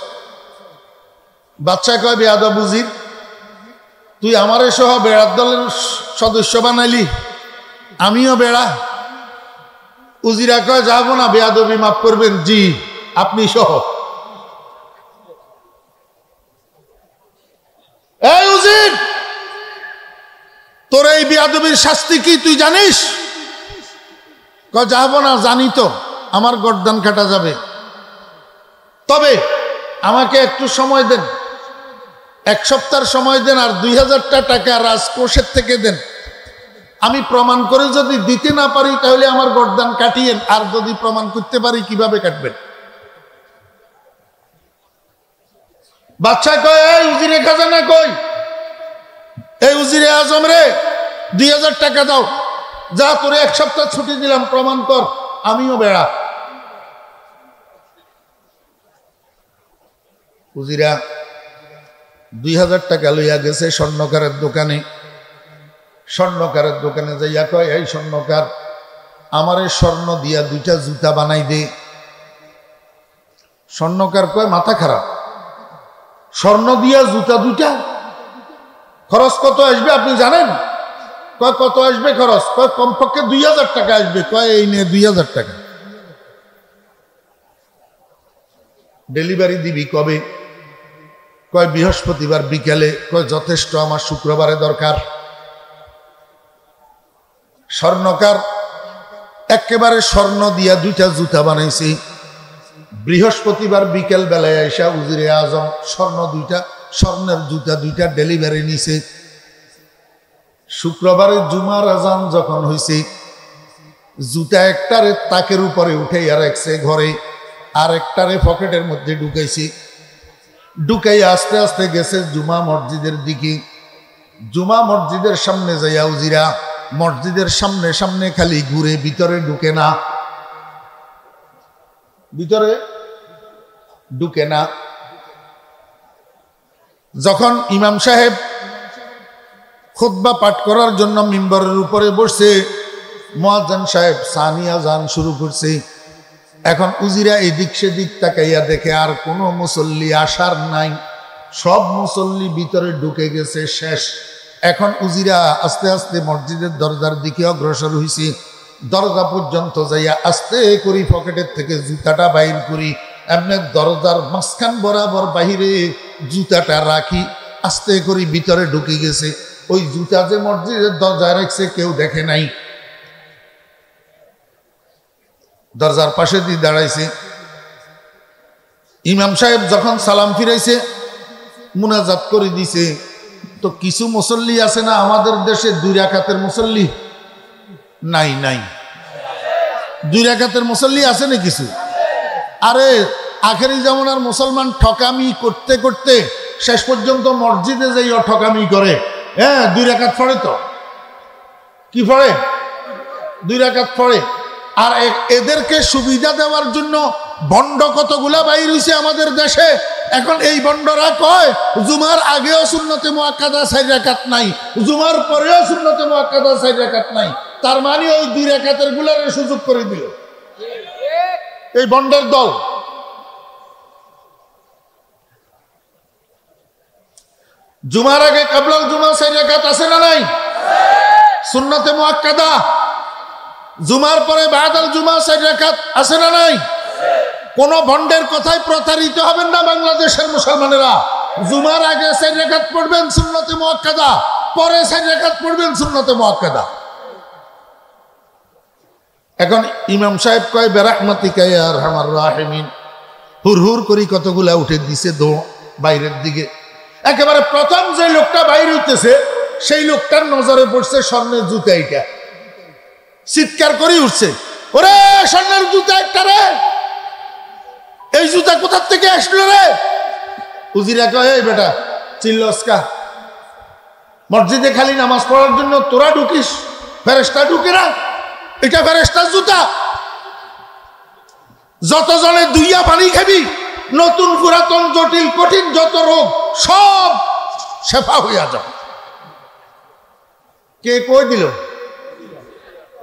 বাচ্চা কয় বেয়াদব উজির, তুই আমারে সহ বেড়ার দলের সদস্য বানাইলি, আমিও বেড়া। উজিরা কয় যাবো না, বেয়াদবি মাফ করবেন, জি আপনি সহ। এই উজির, তোর এই বেয়াদবির শাস্তি কি তুই জানিস? কয় যাবো না, জানি তো আমার গর্দান কাটা যাবে, তবে আমাকে একটু সময় দেন, 1 সপ্তাহ সময় দেন, আর 2000টা টাকা রাজকোষের থেকে দেন। আমি প্রমাণ করে যদি দিতে না পারি তাহলে আমার গর্দান কাটিয়েন, আর যদি প্রমাণ করতে পারি কিভাবে কাটবেন? বাচ্চা কয় এই উজিরে খাজানা কই? এই উজিরে আজম রে 2000 টাকা দাও, যা তোরে 1 সপ্তাহ ছুটি দিলাম, প্রমাণ কর আমিও বেড়া। উজিরা 2000 টাকা লইয়া গেছে স্বর্ণকারের দোকানে। স্বর্ণকারের দোকানে যাইয়া কয়, এই স্বর্ণকার, আমারে স্বর্ণ দিয়া 2টা জুতা বানাই দে। স্বর্ণকার কয় মাথা খারাপ, স্বর্ণ দিয়া জুতা 2টা? খরচ কত আসবে আপনি জানেন? কয় কত আসবে খরচ? কয় কমপক্ষে 2000 টাকা আসবে। কয় এই নিয়ে 2000 টাকা। ডেলিভারি দিবি কবে? কয় বৃহস্পতিবার বিকেলে। কয় যথেষ্ট, আমার শুক্রবারে দরকার। স্বর্ণকার একেবারে স্বর্ণ দিয়া 2টা জুতা বানাইছি, বৃহস্পতিবার বিকেল বেলায় এসে উজিরে আজম স্বর্ণের জুতা দুইটা ডেলিভারি নিছে। শুক্রবারে জুমার আজান যখন হয়েছে, জুতা একটারে তাকের উপরে উঠাইয়া রাখছে ঘরে, আর একটারে পকেটের মধ্যে ঢুকাইছে। ঢুকাই আস্তে আস্তে গেছে জুমা মসজিদের দিকে। জুমা মসজিদের সামনে যাইয়া উজিরা মসজিদের সামনে সামনে খালি ঘুরে, ভিতরে ঢুকে না, ভিতরে ঢুকে না। যখন ইমাম সাহেব খুতবা পাঠ করার জন্য মিম্বরের উপরে বসছে, মুয়াজ্জিন সাহেব সানিয়া আযান শুরু করছে। এখন উজিরা এদিক সেদিক তাকাইয়া দেখে আর কোনো মুসল্লি আসার নাই, সব মুসল্লি ভিতরে ঢুকে গেছে, শেষ। এখন উজিরা আস্তে আস্তে মসজিদের দরজার দিকে অগ্রসর হইছে। দরজা পর্যন্ত যাইয়া আস্তে করি পকেটের থেকে জুতাটা বাইর করি, এমনি দরজার মাঝখান বরাবর বাহিরে জুতাটা রাখি, আস্তে করি ভিতরে ঢুকে গেছে। ওই জুতা যে মসজিদের দরজায় রাখছে কেউ দেখে নাই। দরজার পাশে দিয়ে দাঁড়াইছে। ইমাম সাহেব যখন সালাম ফিরাইছে, মুনাজাত করে দিছে। তো কিছু মুসল্লি আছে না আমাদের দেশে 2 রাকাতের মুসল্লি? নাই, 2 রাকাতের মুসল্লি আছে না কিছু? আরে আখেরি জামানার মুসলমান ঠকামি করতে করতে শেষ পর্যন্ত মসজিদে যাইও ঠকামি করে। হ্যাঁ, 2 রাকাত পড়ে, তো কি পড়ে? 2 রাকাত পড়ে। আর এদেরকে সুবিধা দেওয়ার জন্য বন্ড কতগুলা বাইর হইছে আমাদের দেশে। এখন এই বন্ডরা কয় জুমার আগেও সুন্নতে মুআক্কাদা 4 রাকাত নাই, জুমার পরেও সুন্নতে মুআক্কাদা 4 রাকাত নাই। তার মানে ওই 2 রাকাতের গুলারে সুযোগ করে দিল এই বন্ডের দল। জুমার আগে কাবলাল জুমা 4 রাকাত আছে না নাই? সুন্নতে মুআক্কাদা। জুমার পরে বাদাল জুমা 4 রাকাত আছে না নাই? কোন বন্ডের কথায় প্রতারিত হবেন না বাংলাদেশের মুসলমানেরা। জুমার আগে 4 রাকাত পড়বেন সুন্নতে মুআক্কাদা, পরে 4 রাকাত পড়বেন সুন্নতে মুআক্কাদা। এখন ইমাম সাহেব কয় বিরহমাতিকা ইয়া আরহামার রাহিমিন, হুর করি কতগুলা উঠে দিছে বাইরের দিকে। একেবারে প্রথম যে লোকটা বাইরে হইতেছে সেই লোকটার নজরে পড়ছে স্বর্ণের জুতা। এইটা চিৎকার করে উঠছে, ওরে স্বর্ণের জুতা একটা রে, এই জুতা কোথার থেকে আসলো রে? উজিরা কয়, এই বেটা চিল্লস্কা, মসজিদে খালি নামাজ পড়ার জন্য তোরা ঢুকিস, ফেরেশতা ঢুকে না, এটা ফেরেশতার জুতা। যতজনে দুইয়া পানি খাবি, নতুন পুরাতন জটিল কঠিন যত রোগ সব শেফা হইয়া যাবে। কে কই দিল?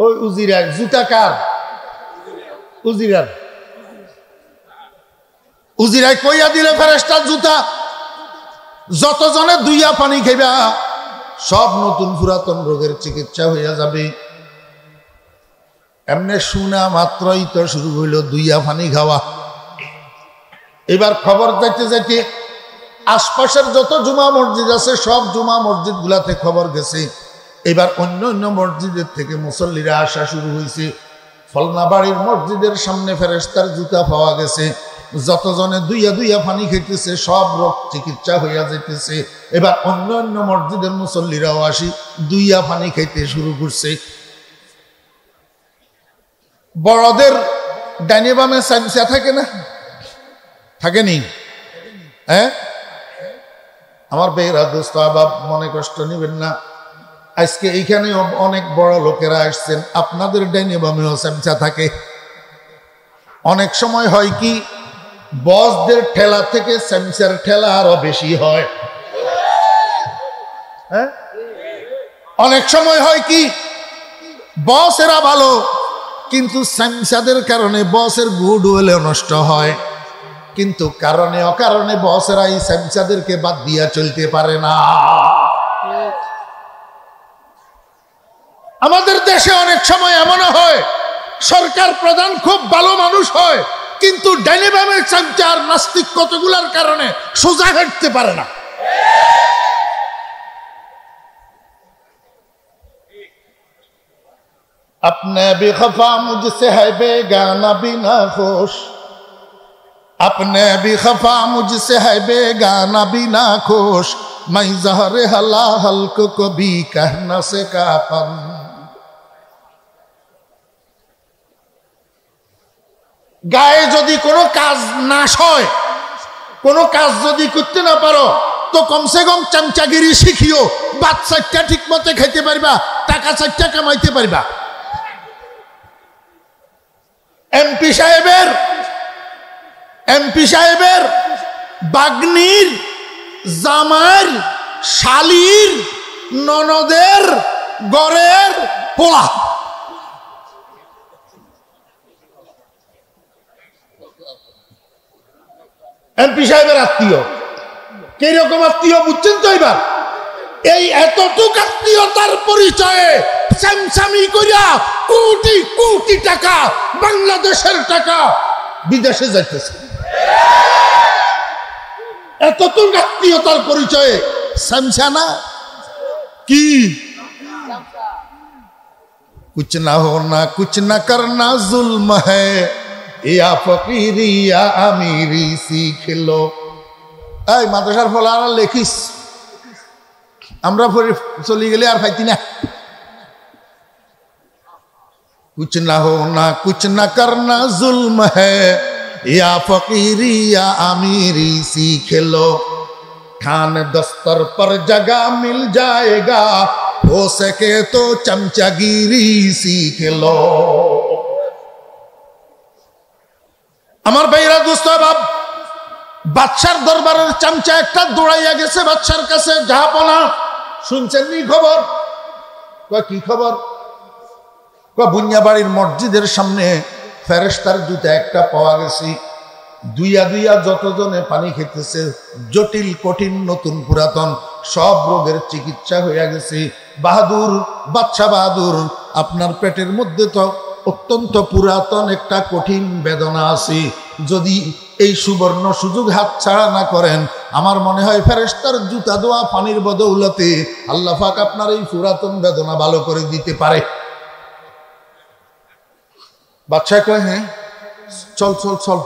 ওই উজিরা। জুতা কার? উজিরার। উজিরায় কইয়া দিলে ফেরেশতার জুতা। যতজনে দুইয়া পানি খাইবা সব নতুন পুরাতন রোগের চিকিৎসা হইয়া যাবে। এমনি শুনা মাত্রই তো শুরু হইল দুইয়া পানি খাওয়া। এবার খবর যাইতে যাইতে আশপাশের যত জুমা মসজিদ আছে সব জুমা মসজিদ গুলাতে খবর গেছে। এবার অন্য অন্য মসজিদের থেকে মুসল্লিরা আসা শুরু হয়েছে। ফলনা বাড়ির মসজিদের সামনে ফেরেশতার জুতা পাওয়া গেছে। যতজনে দুইয়া পানি খাইতেছে সব রোগ চিকিৎসা হইয়া যাইতেছে। এবার অন্য অন্য মসজিদের মুসল্লিরাও আসি দুইয়া পানি খাইতে শুরু করছে। বড়দের ডাইনে বামে চামচা থাকে না? থাকেনি? হ্যাঁ, আমার বেহরা দোস্ত আবাব মনে কষ্ট নিবেন না। আজকে এইখানে অনেক বড় লোকেরা আসছেন, আপনাদের ডাইনে বামেও চামচা থাকে। অনেক সময় হয় কি, বসদের ঠেলা থেকে চামচার ঠেলা আরো বেশি হয়। হ্যাঁ, অনেক সময় হয় কি, বসেরা ভালো কিন্তু চামচাদের কারণে বসের গুড উইল নষ্ট হয়। কিন্তু কারণে অকারণে বসেরা এই চামচাদেরকে বাদ দিয়া চলতে পারে না। আমাদের দেশে অনেক সময় এমন হয় সরকার প্রধান খুব ভালো মানুষ হয় কিন্তু ডাইনে বামে চামচা আর নাস্তিক কতগুলার কারণে সোজা হাঁটতে পারে না। अपने भी खफा मुझसे है बेगाना बिना खुश अपने भी खफा मुझसे है बेगाना भी ना खुश मैं जहरे हला हल्क को भी कहना से कापन গায়ে যদি কোনো কাজ না হয় কোনো কাজ যদি করতে না পারো তো কমসে কম চামচাগিরি শিখিও ভাত চারটা ঠিক মতো খাইতে পারবা টাকা চারটা কামাইতে পারবা এমপি সাহেবের বাগ্নির জামার শালির ননদের গরের পোলা এমপি সাহেবের আত্মীয় কিরকম আত্মীয় বুঝছেন তো এবার এই এতটুক আত্মীয়তার পরিচয়ে স্যামসামি করিয়া কোটি কোটি টাকা বাংলাদেশের টাকা বিদেশে যাইতেছে এতটুক আত্মীয়তার পরিচয়ে স্যামসানা কি कुछ ना होना कुछ ना करना जुल्म है या फकीरी या अमीरी सीख लो এই মাদ্রাসার ফলারা লেখিস আমরা চলে গেলে আর পাইতি না कुछ ना होना कुछ ना करना जुल्म है या फकीरी या अमीरी सीख लो खान दस्तर पर जगह मिल जाएगा हो सके तो चमचागिरी सीख लो আমার ভাইরা দোস্ত বাপ বাদশার দরবারের চামচা একটা দৌড়াইয়া গেছে বাদশার কাছে জাহাপনা শুনছেন নি খবর কয় কি খবর কয় বুনিয়াবাড়ির মসজিদের সামনে ফেরেশতার জুতা একটা পাওয়া গেছে দুইয়া দুইয়া যতজনে পানি খেতেছে জটিল কঠিন নতুন পুরাতন সব রোগের চিকিৎসা হইয়া গেছে বাহাদুর বাদশা বাহাদুর আপনার পেটের মধ্যে তো অত্যন্ত পুরাতন একটা কঠিন বেদনা আছে যদি এই সুবর্ণ সুযোগ হাতছাড়া না করেন আমার মনে হয় ফেরেশতার জুতা দোয়া পানির বদৌলতে আল্লাহ পাক আপনার এই পুরাতন বেদনা ভালো করে দিতে পারে বাদশা কয় হ্যাঁ চল চল চল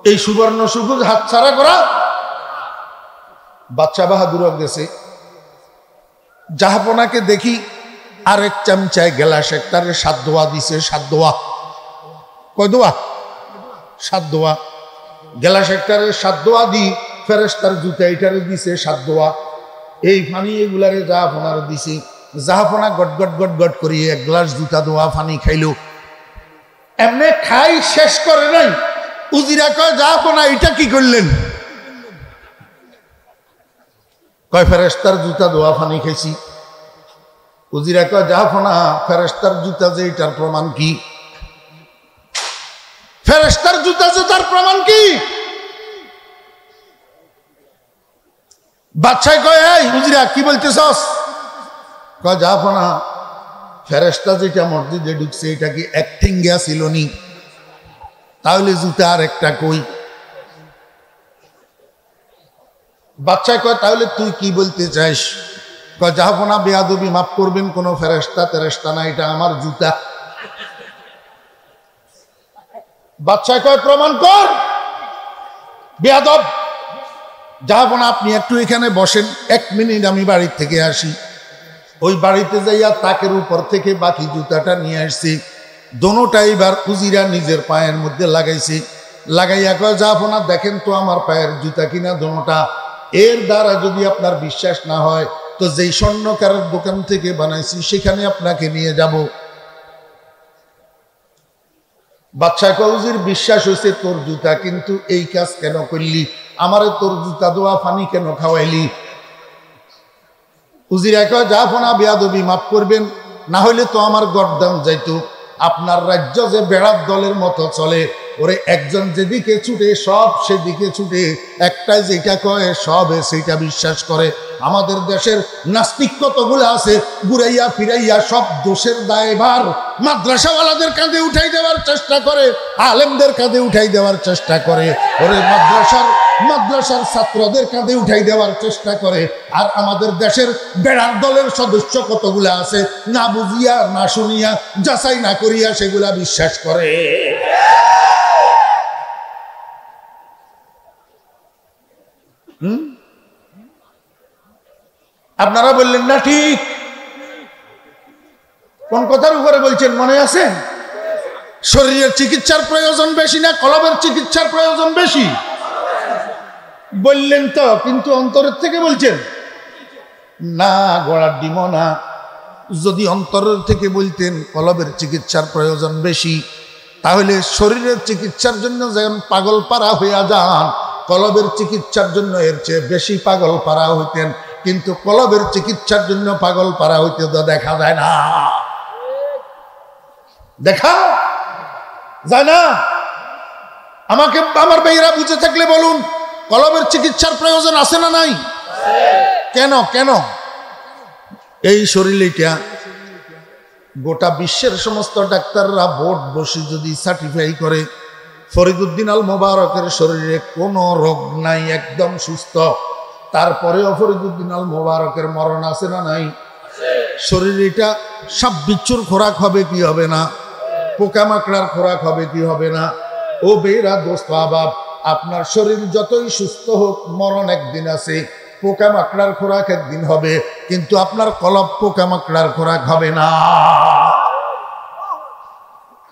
এই সুবর্ণ সুযোগ হাতছাড়া করা বাদশা বাহাদুর গেছে জাহাপনাকে দেখি আরেক চামচায় গেলাস একটারে 7 দোয়া দিছে 7 দোয়া কয় দোয়া 7 দোয়া গেলাস একটারে 7 দোয়া দি ফেরেশতার জুতা এটারে দিছে 7 দোয়া এই পানি এগুলারে জাহাপনার দিছে জাহাপনা গট গট গট গট করিয়ে এক গ্লাস জুতা দোয়া পানি খাইলো এমনি খাই শেষ করে নাই উজিরা কয় জাহাপনা এটা কি করলেন কয় ফেরেশতার জুতা দোয়া পানি খাইছি উজিরা কয় জাহাপনা ফেরেশতার জুতা যে এটার প্রমাণ কি ফেরেশতার জুতা যে তার প্রমাণ কি বাদশা কয় এই উজিরা কি বলতেছস কয় জাহাপনা ফেরেশতা যেটা মসজিদে ঢুকছে এটা কি অ্যাক্টিং গিয়া ছিল নি তাহলে জুতা আর একটা কই বাদশা কয় তাহলে তুই কি বলতে চাস কয় জাহাপনা বেয়াদবি মাফ করবেন কোন ফেরেশতা তেরেশতা না এটা আমার জুতা বাদশা কয় প্রমাণ কর বেয়াদব জাহাপনা আপনি একটু এখানে বসেন 1 মিনিট আমি বাড়ি থেকে আসি ওই বাড়িতে যাইয়া তাকের উপর থেকে বাকি জুতাটা নিয়ে আসছি দোনোটা এবার উজিরা নিজের পায়ের মধ্যে লাগাইছি লাগাইয়া কয় জাহাপনা দেখেন তো আমার পায়ের জুতা কিনা দোনোটা এর দ্বারা যদি আপনার বিশ্বাস না হয় তো যেই স্বর্ণকারের দোকান থেকে বানাইছি সেখানে আপনাকে নিয়ে যাব বাদশা কয় উজির বিশ্বাস হয়েছে তোর জুতা কিন্তু এই কাজ কেন করলি আমারে তোর জুতা দোয়া পানি কেন খাওয়াইলি উজিরা কয় জাহাপনা বেয়াদবি মাফ করবেন না হইলে তো আমার গর্দান যাইতো আপনার রাজ্য যে বেড়ার দলের মতো চলে ওরে একজন যেদিকে ছুটে সব সেদিকে ছুটে একটাই যেটা কয় সব সেটা বিশ্বাস করে আমাদের দেশের নাস্তিক কতগুলো আছে ঘুরাইয়া ফিরাইয়া সব দোষের দায়ভার মাদ্রাসাওয়ালাদের কাঁধে উঠাই দেওয়ার চেষ্টা করে আলেমদের কাঁধে উঠাই দেওয়ার চেষ্টা করে ওরে মাদ্রাসার ছাত্রদের কাঁধে উঠাই দেওয়ার চেষ্টা করে আর আমাদের দেশের বেড়ার দলের সদস্য কতগুলো আছে না বুঝিয়া না শুনিয়া যাচাই না করিয়া সেগুলা বিশ্বাস করে আপনারা বললেন না ঠিক। কোন কথার উপরে বলছেন মনে আছে? শরীরের চিকিৎসার প্রয়োজন বেশি না কলবের চিকিৎসার প্রয়োজন বেশি? বললেন তো, কিন্তু অন্তরের থেকে বলছেন না, গোড়ার ডিম না। যদি অন্তরের থেকে বলতেন কলবের চিকিৎসার প্রয়োজন বেশি, তাহলে শরীরের চিকিৎসার জন্য যেমন পাগল পারা হইয়া যান, কলবের চিকিৎসার জন্য এর চেয়ে বেশি পাগল পারা হইতেন। কিন্তু কলবের চিকিৎসার জন্য পাগল পারা হইতে তো দেখা যায় না, দেখা যায় না। আমাকে আমার ভাইরা বুঝে থাকলে বলুন, কলবের চিকিৎসার প্রয়োজন আছে না নাই? কেন কেন? এই শরীরটা গোটা বিশ্বের সমস্ত ডাক্তাররা ভোট বসে যদি সার্টিফাই করে ফরিদউদ্দিন আল মোবারকের শরীরে কোনো রোগ নাই, একদম সুস্থ, তারপরেও ফরিদউদ্দিন আল মোবারকের মরণ আছে না নাই? শরীরটা সাপ বিচ্ছুর খোরাক হবে কি হবে না? পোকামাকড়ার খোরাক হবে কি হবে না? ও বেরা দোস্ত আবাব, আপনার শরীর যতই সুস্থ হোক, মরণ একদিন আছে। পোকামাকড়ার খোরাক একদিন হবে, কিন্তু আপনার কলব পোকামাকড়ার খোরাক হবে না।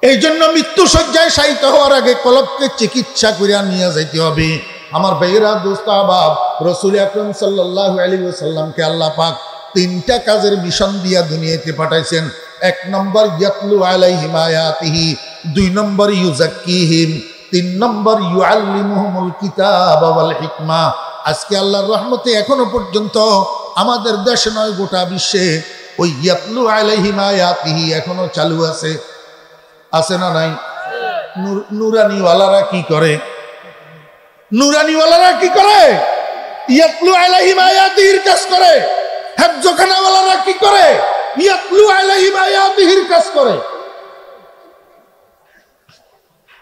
এই জন্য মৃত্যু শয্যায় শায়িত হওয়ার আগে কলবকে চিকিৎসা করিয়া নিয়ে যাইতে হবে। আমার ভাইয়েরা দোস্ত আবাব, রাসূল আকরাম সাল্লাল্লাহু আলাইহি ওয়াসাল্লামকে আল্লাহ পাক তিনটা কাজের মিশন দিয়া দুনিয়াতে পাঠাইছেন। এক নম্বর ইয়াতলু আলাইহিম আয়াতিহি, দুই নম্বর ইউজাক্কিহিম, তিন নম্বর ইউআল্লিমুহুমুল কিতাবা ওয়াল হিকমা। আজকে আল্লাহর রহমতে এখনো পর্যন্ত আমাদের দেশে নয়, গোটা বিশ্বে ওই ইয়াতলু আলাইহিম আয়াতিহি এখনো চালু আছে। আছে না নাই? নুরানিওয়ালারা কি করে? নুরানিওয়ালারা কি করে? ইয়াতলু আলাইহিম আয়াতিহির কাজ করে। হেফজখানাওয়ালারা কি করে? ইয়াতলু আলাইহিম আয়াতিহির কাজ করে।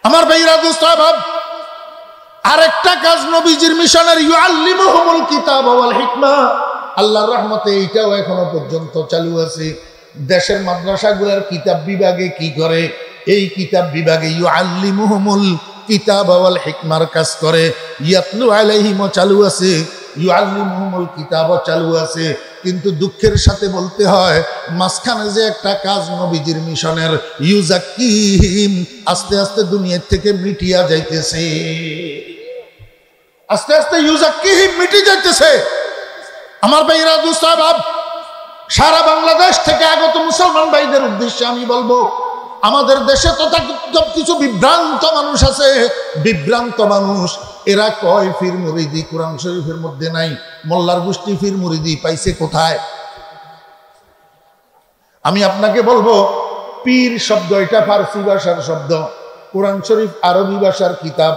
আমার ভাইরা দোস্ত আবাব, আরেকটা কাজ নবীজির মিশনের, ইউআল্লিমুহুমুল কিতাবা ওয়াল হিকমা। আল্লাহর রহমতে এইটাও এখনো পর্যন্ত চালু আছে। দেশের মাদ্রাসাগুলোর কিতাব বিভাগে কি করে? এই কিতাব বিভাগে ইউআল্লিমুহুমুল কিতাবা ওয়াল হিকমার কাজ করে। ইয়াতলু আলাইহিমও চালু আছে, ইউআল্লিমুহুমুল কিতাবও চালু আছে। কিন্তু দুঃখের সাথে বলতে হয়, মাঝখানে যে একটা কাজ নবীজির মিশনের, ইউজাক্কিহিম, আস্তে আস্তে দুনিয়ার থেকে মিটিয়া যাইতেছে। আস্তে আস্তে ইউজাক্কিহিম মিটে যাইতেছে। আমার ভাইরা দোস্ত আবাব, সারা বাংলাদেশ থেকে আগত মুসলমান ভাইদের উদ্দেশ্যে আমি বলবো, আমাদের দেশে তথাকথিত কিছু বিভ্রান্ত মানুষ আছে। বিভ্রান্ত মানুষ, এরা কয় ফির মুরিদি কোরআন শরীফের মধ্যে নাই। মোল্লার গোষ্ঠী ফির মুরিদি পাইছে কোথায়? আমি আপনাকে বলবো, পীর শব্দ এটা ফারসি ভাষার শব্দ, কোরআন শরীফ আরবি ভাষার কিতাব।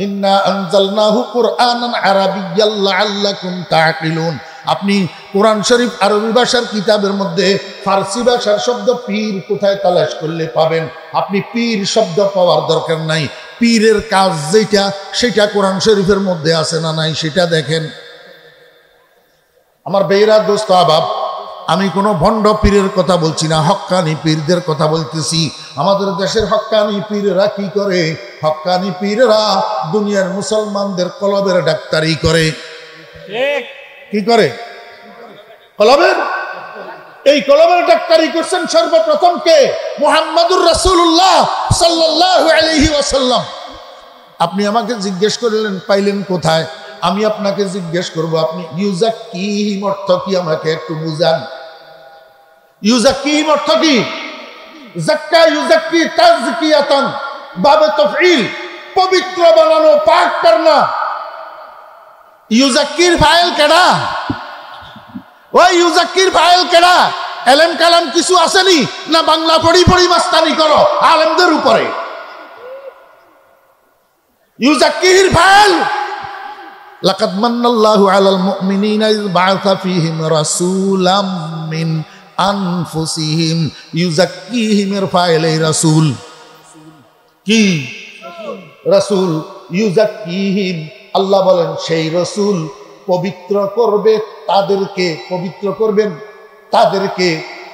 ইন্না আনজালনাহু কুরআনান আরাবিয়্যান লাআল্লাকুম তাআকিলুন। আপনি কোরআন শরীফ আরবি ভাষার কিতাবের মধ্যে ফারসি ভাষার শব্দ পীর কোথায় তালাশ করলে পাবেন? আপনি পীর শব্দ পাওয়ার দরকার নাই। পীরের কাজ যেটা, সেটা কোরআন শরীফের মধ্যে আছে না নাই সেটা দেখেন। আমার বেয়েরা দোস্ত আবাব, আমি কোনো ভণ্ড পীরের কথা বলছি না, হক্কানি পীরদের কথা বলতেছি। আমাদের দেশের হক্কানি পীরেরা কি করে? হক্কানি পীরেরা দুনিয়ার মুসলমানদের কলবের ডাক্তারি করে। কি করে? কলবের। এই কলবের ডাক্তারি করছেন সর্বপ্রথম কে? মুহাম্মাদুর রাসূলুল্লাহ সাল্লাল্লাহু আলাইহি ওয়াসাল্লাম। আপনি আমাকে জিজ্ঞেস করলেন পাইলেন কোথায়? আমি আপনাকে জিজ্ঞেস করব, আপনি ইউজাক্কিহিম অর্থ কি আমাকে একটু বুঝান। ইউজাক্কিহিম অর্থ কি? যাক্কা ইউজাক্কি তাজকিয়াতান, বাবে তাফঈল, পবিত্র বানানো, পাক করনা। ইউজাক্কির ফাইল কেডা? ওই ইউজাক্কির ফাইল কেডা? এলেম কালাম কিছু আসেনি না? বাংলা পড়ি পড়ি মাস্তানি করো আলেমদের উপরে। ইউজাক্কির ফাইল, লাকাদ মান্নাল্লাহু আলাল মুমিনিনা ইয বাআসা ফীহিম রাসূলাম মিন আনফুসিহিম। ইউজাক্কিহিমের ফাইল এই রাসূল। কি রাসূল? ইউজাক্কিহিম, আল্লাহ বলেন সেই রাসূল পবিত্র করবে তাদেরকে। পবিত্র করবেন তাদেরকে।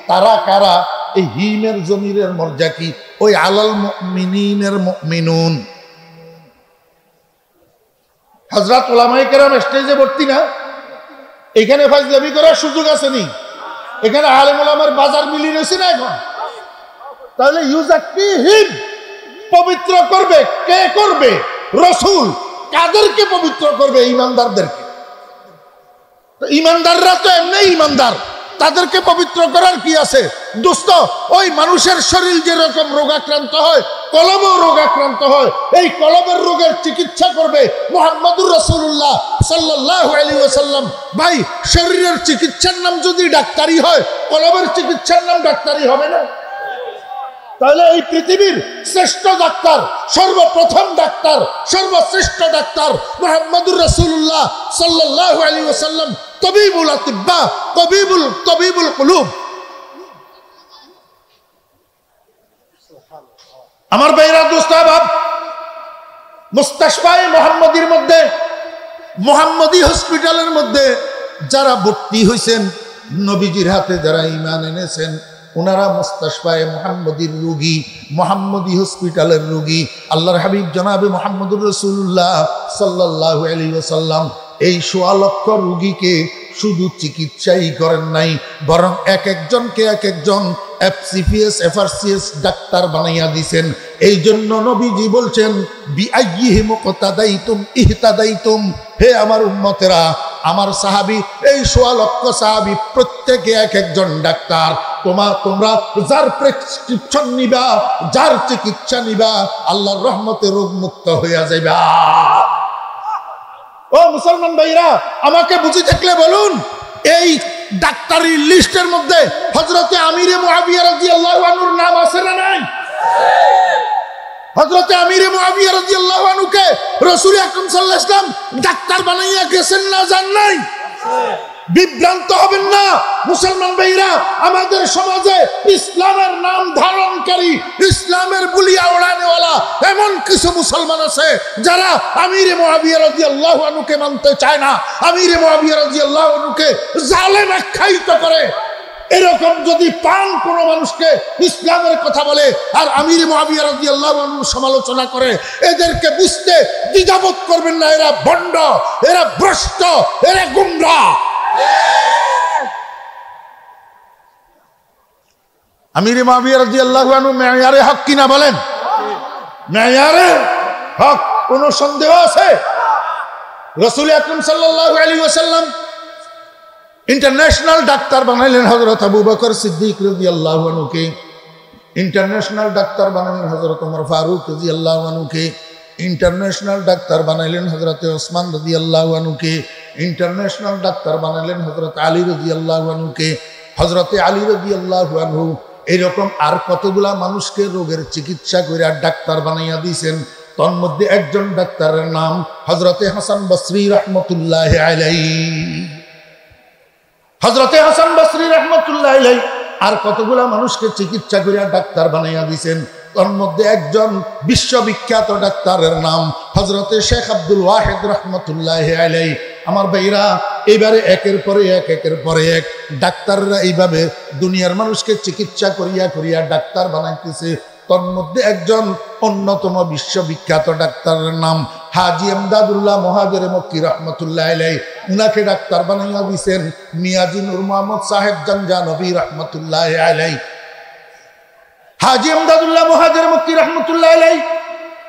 তারা কারা? এই হিমের জমিরের মর্যাদা কি? ওই আলাল মুমিনিনের মুমিনুন। হযরত উলামায়ে কেরাম স্টেজে ভর্তি না, এখানে ফাজলামি করার সুযোগ আছে নি? এখানে আলেম ওলামার বাজার মিলি রয়েছে না এখন? তাহলে ইউজাক্কিহিম, পবিত্র করবে কে? করবে রাসূল। কাদেরকে পবিত্র করবে? ঈমানদারদেরকে। তো ঈমানদাররা তো এমনি ঈমানদার, তাদেরকে পবিত্র করার কি আছে দোস্ত? ওই মানুষের শরীর যেরকম রোগাক্রান্ত হয়, কলবও রোগাক্রান্ত হয়। এই কলবের রোগের চিকিৎসা করবে মুহাম্মদুর রাসূলুল্লাহ সাল্লাল্লাহু আলাইহি ওয়াসাল্লাম। ভাই, শরীরের চিকিৎসার নাম যদি ডাক্তারি হয়, কলবের চিকিৎসার নাম ডাক্তারি হবে না? তাহলে এই পৃথিবীর শ্রেষ্ঠ ডাক্তার, সর্বপ্রথম ডাক্তার, সর্বশ্রেষ্ঠ ডাক্তার মুহাম্মদুর রাসূলুল্লাহ সাল্লাল্লাহু আলাইহি ওয়াসাল্লাম, তবিবুল আতিব্বা, তবিবুল কুলুব। আমার ভাইরা, দোস্ত আহবাব, মুস্তাশফায়ে মুহাম্মদীর মধ্যে, মুহাম্মদী হসপিটালের মধ্যে যারা ভর্তি হয়েছেন, নবীজির হাতে যারা ঈমান এনেছেন, ওনারা মুস্তাশফায়ে মুহাম্মদীর রোগী, মুহাম্মদী হসপিটালের রোগী। আল্লাহর হাবিব জনাবে মুহাম্মদুর রাসূলুল্লাহ সাল্লাল্লাহু আলাইহি ওয়াসাল্লাম এই ১৬ লক্ষ রোগীকে শুধু চিকিৎসাই করেন নাই, বরং এক একজনকে এক একজন এফসিপিএস এফআরসিএস ডাক্তার বানাইয়া দিছেন। এই জন্য নবীজি বলছেন, বিআইয়িহিম মুকতাদাইতুম ইহতাদাইতুম। হে আমার উম্মতেরা, আমার সাহাবী, এই ১৬ লক্ষ সাহাবী প্রত্যেকে এক একজন ডাক্তার। তোমরা যার প্রেসক্রিপশন নিবা, যার চিকিৎসা নিবা, আল্লাহর রহমতে রোগ মুক্ত হইয়া যাইবা। ও মুসলমান ভাইরা, আমাকে বুঝি থাকলে বলুন, এই ডাক্তারি লিস্টের মধ্যে হযরতে আমিরে মুআবিয়া রাদিয়াল্লাহু আনহুর নাম আছে না নাই? হযরতে আমিরে মুআবিয়া রাদিয়াল্লাহু আনহুকে রাসূল আকরাম সাল্লাল্লাহু আলাইহি ওয়াসাল্লাম ডাক্তার বানাইয়া গেছেন না, জান নাই? বিভ্রান্ত হবেন না মুসলমান ভাইরা। আমাদের সমাজে ইসলামের নাম ধারণকারী, ইসলামের বুলিয়া ওড়ানেওয়ালা এমন কিছু মুসলমান আছে যারা আমিরে মুআবিয়া রাদিয়াল্লাহু আনহুকে মানতে চায় না, আমিরে মুআবিয়া রাদিয়াল্লাহু আনহুকে জালেম আখ্যায়িত করে। এরকম যদি পান কোন মানুষকে ইসলামের কথা বলে আর আমিরে মুআবিয়া রাদিয়াল্লাহু আনহুর সমালোচনা করে, এদেরকে বুঝতে দ্বিধাবোধ করবেন না। এরা ভণ্ড, এরা ভ্রষ্ট, এরা গুমরাহ। আমিরে মুআবিয়া রাদিয়াল্লাহু আনহু মেয়ারে হক কিনা বলেন? মেয়ারে হক, কোন সন্দেহ আছে? রাসূল আকরাম সাল্লাল্লাহু আলাইহি ওয়াসাল্লাম ইন্টারন্যাশনাল ডাক্তার বানাইলেন হযরত আবু বকর সিদ্দিক রাদিয়াল্লাহু আনহুকে, ইন্টারন্যাশনাল ডাক্তার বানাইলেন হযরত ওমর ফারুক রাদিয়াল্লাহু আনহুকে, ইন্টারন্যাশনাল ডাক্তার বানাইলেন হযরত ওসমান রাদিয়াল্লাহু আনহুকে, ইন্টারন্যাশনাল ডাক্তার বানাইলেন হযরত আলী রাদিয়াল্লাহু আনহুকে, হযরত আলী রাদিয়াল্লাহু আনহু এরকম আর কতগুলা মানুষকে রোগের চিকিৎসা করে ডাক্তার বানাইয়া দিয়েছেন। তার মধ্যে একজন ডাক্তারের নাম হযরতে হাসান বসরি রাহমাতুল্লাহি আলাইহি। হযরতে হাসান বসরি রাহমাতুল্লাহি আলাইহি আর কতগুলা মানুষকে চিকিৎসা করে ডাক্তার বানাইয়া দিয়েছেন। তার মধ্যে একজন বিশ্ববিখ্যাত ডাক্তারের নাম হযরতে শেখ আব্দুল ওয়াহিদ রাহমাতুল্লাহি আলাইহি। আমার ভাইরা, এইবারে একের পরে এক ডাক্তাররা এইভাবে দুনিয়ার মানুষকে চিকিৎসা করিয়া করিয়া ডাক্তার বানাইতেছে। তার মধ্যে একজন অন্যতম বিশ্ববিখ্যাত ডাক্তারের নাম হাজী এমদাদুল্লাহ মুহাজির মক্কি রাহমাতুল্লাহি আলাইহি। উনাকে ডাক্তার বানাইয়া দিয়েছেন মিয়াজি নূর মোহাম্মদ সাহেব জানজানবী রাহমাতুল্লাহি আলাইহি। হাজী এমদাদুল্লাহ মুহাজির মক্কি রাহমাতুল্লাহি আলাইহি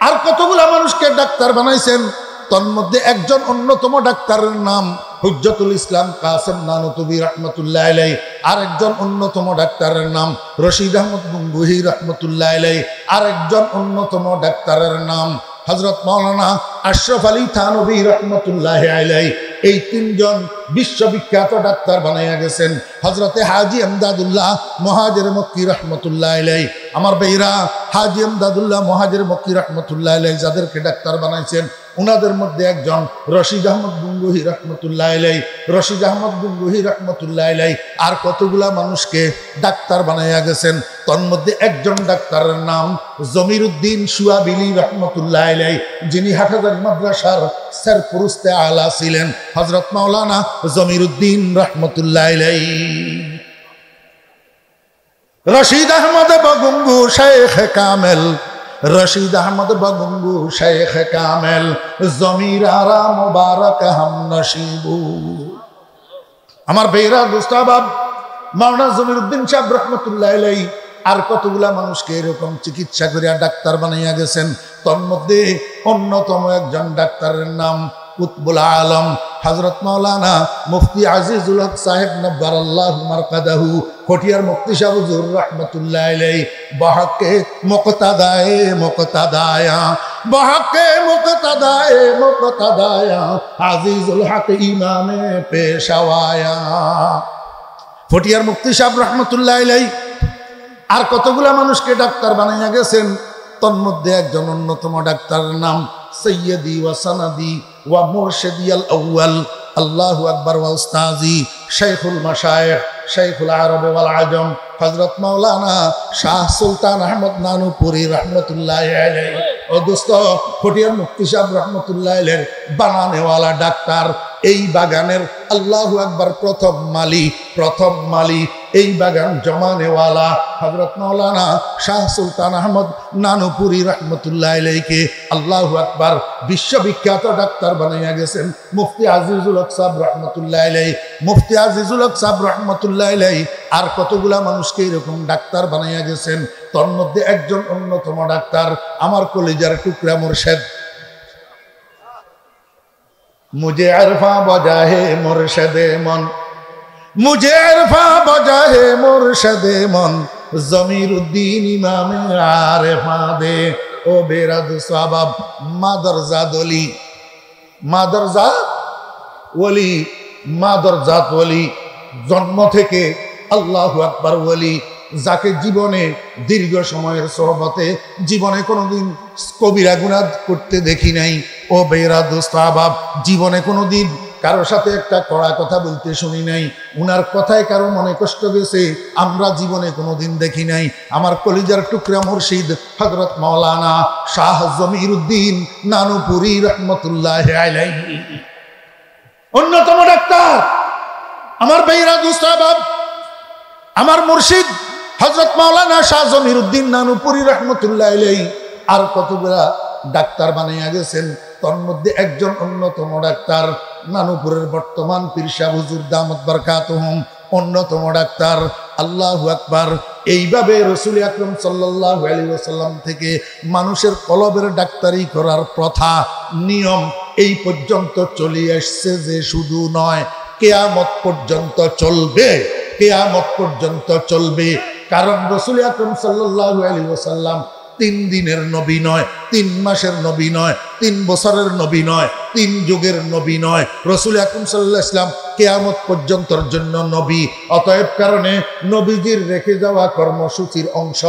আর কতগুলা মানুষকে ডাক্তার বানাইছেন। তার মধ্যে একজন অন্যতম ডাক্তারের নাম হুজ্জতুল ইসলাম কাসেম নানুতুবি রাহমাতুল্লাহি আলাইহি। আর একজন অন্যতম ডাক্তারের নাম রশিদ আহমদ গঙ্গুহি রাহমাতুল্লাহি আলাইহি। আর একজন অন্যতম ডাক্তারের নাম হযরত মাওলানা আশরাফ আলী থানভী রাহমাতুল্লাহি আলাইহি। এই তিনজন বিশ্ববিখ্যাত ডাক্তার বানাইয়া গেছেন হযরতে হাজী এমদাদুল্লাহ মুহাজির মক্কি রাহমাতুল্লাহি আলাইহি। আমার ভাইরা, হাজী এমদাদুল্লাহ মুহাজির মক্কি রাহমাতুল্লাহি আলাইহি যাদেরকে ডাক্তার বানাইছেন, উনাদের মধ্যে একজন রশিদ আহমদ গঙ্গুহি রাহমাতুল্লাহি আলাইহি। রশিদ আহমদ গঙ্গুহি রাহমাতুল্লাহি আলাইহি আর কতগুলা মানুষকে ডাক্তার বানাইয়া গেছেন। তার মধ্যে একজন ডাক্তারের নাম জমিরউদ্দিন সুয়াবিলি রাহমাতুল্লাহি আলাইহি, যিনি হাটহাজারী মাদ্রাসার সরপুরুস্তে আলা ছিলেন হযরত মাওলানা জমিরউদ্দিন রাহমাতুল্লাহি আলাইহি। রশিদ আহমদ গঙ্গু শেখ কামেল রশিদ আহমদ বগঙ্গু শেখ কামেল জমির আরা মুবারক হাম নসিবু। আমার বেরা দুস্তাবাব মাওলানা জমিরউদ্দিন সাহেব রহমতুল্লাহ আলাইহি আর কতগুলা মানুষকে এরকম চিকিৎসা করিয়া ডাক্তার বানাইয়া গেছেন। তন্মধ্যে অন্যতম একজন ডাক্তারের নাম কুতবুল আলম হযরত মাওলানা মুফতি আজিজুল হক সাহেব নব্বারাল্লাহু মারকাদাহু খটিয়ার মুফতি সাহেব হুজুর রাহমাতুল্লাহ আলাইহি বহকে মুকতাদায়ে মুকতাদায়া বহকে মুকতাদায়ে মুকতাদায়া আজিজুল হক ইমামে পেশাওয়ায়া। খটিয়ার মুফতি সাহেব রাহমাতুল্লাহ আলাইহি আর কতগুলা মানুষকে ডাক্তার বানাইয়া গেছেন। তন্মধ্যে একজন অন্যতম ডাক্তারের নাম সৈয়দি ওয়া সানাদি ওয়া মুরশিদি আল আউয়াল আল্লাহু আকবার ওয়া উস্তাজি শাইখুল মাশায়েখ শাইখুল আরব ওয়াল আজম হযরত মাওলানা শাহ সুলতান আহমদ নানুপুরি রাহমাতুল্লাহি আলাইহি। ও দোস্ত, খটিয়ার মুফতি সাহেব রাহমাতুল্লাহি আলাইহির বানানেওয়ালা ডাক্তার, এই বাগানের আল্লাহু আকবার প্রথম মালি এই বাগান জমানেওয়ালা হযরত মাওলানা শাহ সুলতান আহমদ নানুপুরি রাহমাতুল্লাহি আলাইহিকে আল্লাহু আকবার বিশ্ববিখ্যাত ডাক্তার বানাইয়া গেছেন মুফতি আজিজুল হক সাহেব রাহমাতুল্লাহি আলাইহি। মুফতি আজিজুল হক সাহেব রাহমাতুল্লাহি আলাইহি আর কতগুলা মানুষকে এরকম ডাক্তার বানাইয়া গেছেন। তন্মধ্যে একজন অন্যতম ডাক্তার আমার কলিজার টুকরা মুর্শেদ। মুঝে আরফা বজা হে মুর্শেদে মন, মুঝে আরফা বজা হে মুর্শেদে মন, জমিরউদ্দিন ইমামে আরেফা দে। ও বেরাদ সাবাব মাদরজাদ ওলি, মাদরজাদ ওলি, মাদরজাদ ওলি, জন্ম থেকে আল্লাহু আকবার ওলি, যাকে জীবনে দীর্ঘ সময়ের সোহবতে জীবনে কোনোদিন কবিরা গুনাহ করতে দেখি নাই। ও বেরাদ সাবাব জীবনে কোনোদিন কারোর সাথে একটা কড়া কথা বলতে শুনি নাই। উনার কথায় কারো মনে কষ্ট গেছে আমরা জীবনে কোনোদিন দেখি নাই। আমার কলিজার টুকরা মুর্শিদ হযরত মাওলানা শাহ জমিরউদ্দিন নানুপুরি রাহমাতুল্লাহি আলাইহি অন্যতম ডাক্তার। আমার বেরাদ সাবাব আমার মুর্শিদ হযরত মাওলানা শাহ জমিরউদ্দিন নানুপুরি রাহমাতুল্লাহি আলাইহি আর কতগুলা ডাক্তার বানাইয়া গেছেন। তন্মধ্যে একজন অন্যতম ডাক্তার নানুপুরের বর্তমান পীর সাহেব হুজুর দামত বরকাতুহুম অন্যতম ডাক্তার। আল্লাহু আকবার। এইভাবে রাসূল আকরাম সাল্লাল্লাহু আলাইহি ওয়াসাল্লাম থেকে মানুষের কলবের ডাক্তারি করার প্রথা নিয়ম এই পর্যন্ত চলে আসছে, যে শুধু নয় কিয়ামত পর্যন্ত চলবে, কিয়ামত পর্যন্ত চলবে। কারণ রাসূল আকরাম সাল্লাল্লাহু আলাইহি ওয়াসাল্লাম 3 দিনের নবী নয়, 3 মাসের নবী নয়, 3 বছরের নবী নয়, 3 যুগের নবী নয়। রাসূল আকরাম সাল্লাল্লাহু আলাইহি ওয়াসাল্লাম কিয়ামত পর্যন্তর জন্য নবী। অতএব কারণে নবীজির রেখে যাওয়া কর্মসূচির অংশ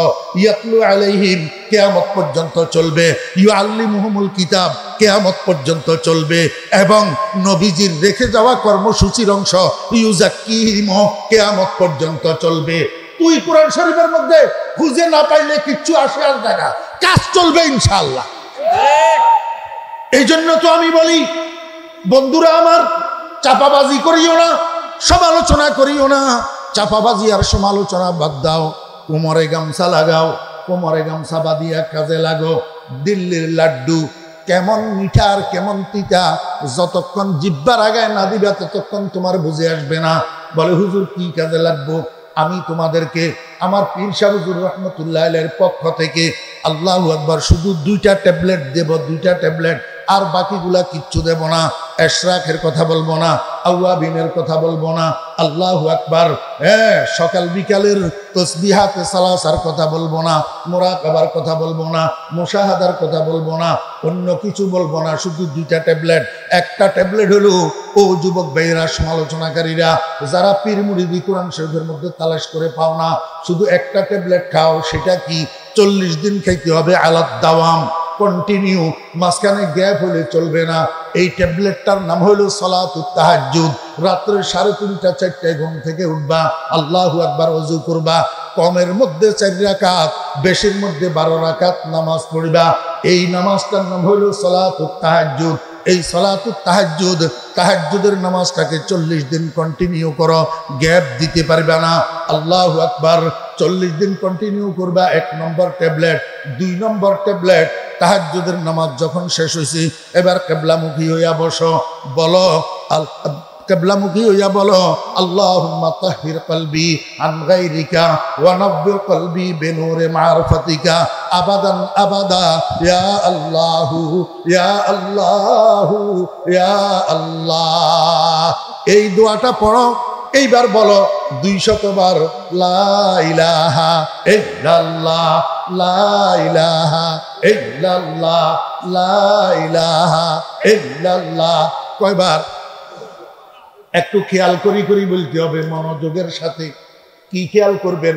ইয়াতলু আলাইহিম কিয়ামত পর্যন্ত চলবে, ইউআল্লিমুহুমুল কিতাব কিয়ামত পর্যন্ত চলবে, এবং নবীজির রেখে যাওয়া কর্মসূচির অংশ ইউজাক্কিহিম কিয়ামত পর্যন্ত চলবে। তুই কোরআন শরীফের মধ্যে খুঁজে না পাইলে কিচ্ছু আসে না, কাজ চলবে ইনশাআল্লাহ। এই জন্য তো আমি বলি বন্ধুরা আমার, চাপাবাজি করিও না, সমালোচনা করিও না। চাপাবাজি আর সমালোচনা বাদ দাও, কোমরে গামছা লাগাও, কোমরে গামছা বাঁধিয়া কাজে লাগো। দিল্লির লাড্ডু কেমন মিঠা আর কেমন তিতা যতক্ষণ জিহ্বার আগায় না দিবা ততক্ষণ তোমার বুঝে আসবে না। বলে হুজুর কি কাজে লাগবো? আমি তোমাদেরকে আমার পীর সাহেব হুজুর রাহমাতুল্লাহি আলাইহির পক্ষ থেকে আল্লাহু আকবার শুধু 2টা ট্যাবলেট দেব, 2টা ট্যাবলেট, আর বাকিগুলা কিচ্ছু দেব না। এশরাকের কথা বলবো না, আওয়াবিনের কথা বলবো না, আল্লাহু আকবার সকাল বিকালের তসবিহাতে সালাসার কথা বলবো না, মুরাকাবার কথা বলবো না, মুশাহাদার কথা বলবো না, অন্য কিছু বলবো না। শুধু 2টা ট্যাবলেট। একটা ট্যাবলেট হলো ও যুবক ভাইয়েরা, সমালোচনাকারীরা যারা পীর মুরিদি কোরআন শরীফের মধ্যে তালাশ করে পাও না, শুধু একটা ট্যাবলেট খাও। সেটা কি? 40 দিন খাইতে হবে আলাদ দাওয়াম, কন্টিনিউ, মাঝখানে গ্যাপ হলে চলবে না। এই ট্যাবলেটটার নাম হলো সালাতুত তাহাজ্জুদ। রাত্রে 3:30 4টায় ঘুম থেকে উঠবা, আল্লাহু আকবার ওযু করবা, কমের মধ্যে 4 রাকাত, বেশির মধ্যে 12 রাকাত নামাজ পড়বা। এই নামাজটার নাম হলো সালাতুত তাহাজ্জুদ। এই সালাতুত তাহাজ্জুদ, তাহাজ্জুদের নামাজটাকে 40 দিন কন্টিনিউ করো, গ্যাপ দিতে পারবে না। আল্লাহু আকবার। 40 দিন কন্টিনিউ করবা। 1 নম্বর ট্যাবলেট। 2 নম্বর ট্যাবলেট, তাহাজ্জুদের নামাজ যখন শেষ হয়েছে এবার কিবলামুখী হইয়া বসো, বলো কিবলামুখী হইয়া বলো আল্লাহুম্মা তাহহির কলবি আন গায়রিকা ওয়া নব্বির কলবি বিনূরি মারফাতিকা আবাদান আবাদা ইয়া আল্লাহু ইয়া আল্লাহু ইয়া আল্লাহ। এই দোয়াটা পড়ো। এইবার বলো 200 বার লা ইলাহা ইল্লাল্লাহ লা ইলাহা ইল্লাল্লাহ লা ইলাহা ইল্লাল্লাহ। কয়বার? একটু খেয়াল করি বলতে হবে, মনোযোগের সাথে। কি খেয়াল করবেন?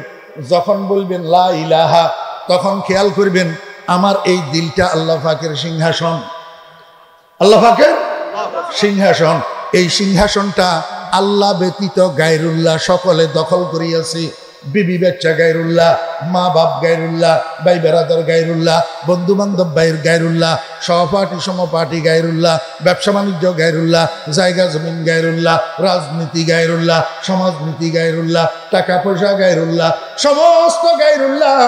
যখন বলবেন লা ইলাহা তখন খেয়াল করবেন আমার এই দিলটা আল্লাহ পাকের সিংহাসন। আল্লাহ পাকের সিংহাসন। এই সিংহাসনটা আল্লাহ ব্যতীত গায়রুল্লাহ সকলে দখল করিয়াছে। বিবি বাচ্চা গায়রুল্লাহ, মা বাপ গায়রুল্লাহ, ভাই বেরাদার গায়রুল্লাহ, বন্ধু বান্ধব ভাইয়ের গায়রুল্লাহ, সহপাঠী সমপাঠী গায়রুল্লাহ, ব্যবসা বাণিজ্য গায়রুল্লাহ, জায়গা জমিন গায়রুল্লাহ, রাজনীতি গায়রুল্লাহ, সমাজনীতি গায়রুল্লাহ, টাকা পয়সা গায়রুল্লাহ, সমস্ত গায়রুল্লাহ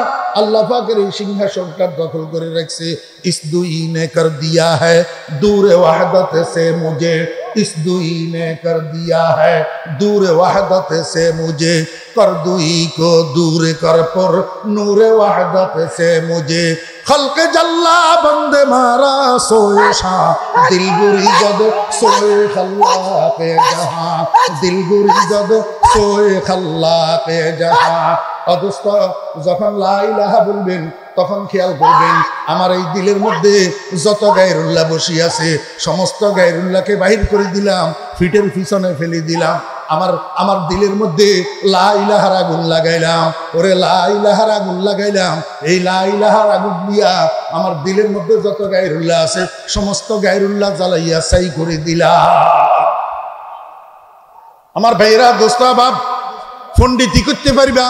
আল্লাহ পাকের এই সিংহাসনটা দখল করে রাখছে। ইস দুই নে কর দিয়া হ্যায় দূরে ওয়াহদত সে মুঝে, इस दुई ने कर दिया है दूर वहदत से मुझे, कर दुई को दूर कर पर नूर वहदत से मुझे। खल्क जल्ला बंदे मारा सोए शाह, दिल गुरी जद सोए खल्ला के जहां, दिल गुरी जद सोए खल्ला के जहां। অদস্ত যখন লা ইলাহা বলবেন তখন খেয়াল করবেন আমার এই দিলের মধ্যে যত গায়রুল্লাহ বসে আছে সমস্ত গায়রুল্লাহকে বাহির করে দিলাম, ফিটের পিছনে ফেলে দিলাম। আমার দিলের মধ্যে লা ইলাহার আগুন লাগাইলাম। ওরে লা ইলাহার আগুন লাগাইলাম। এই লা ইলাহার আগুন দিয়া আমার দিলের মধ্যে যত গায়রুল্লাহ আছে সমস্ত গায়রুল্লাহ জ্বালাইয়া ছাই করে দিলাম। আমার ভাইরা, দোস্ত বাপ, পণ্ডিতি করতে পারবা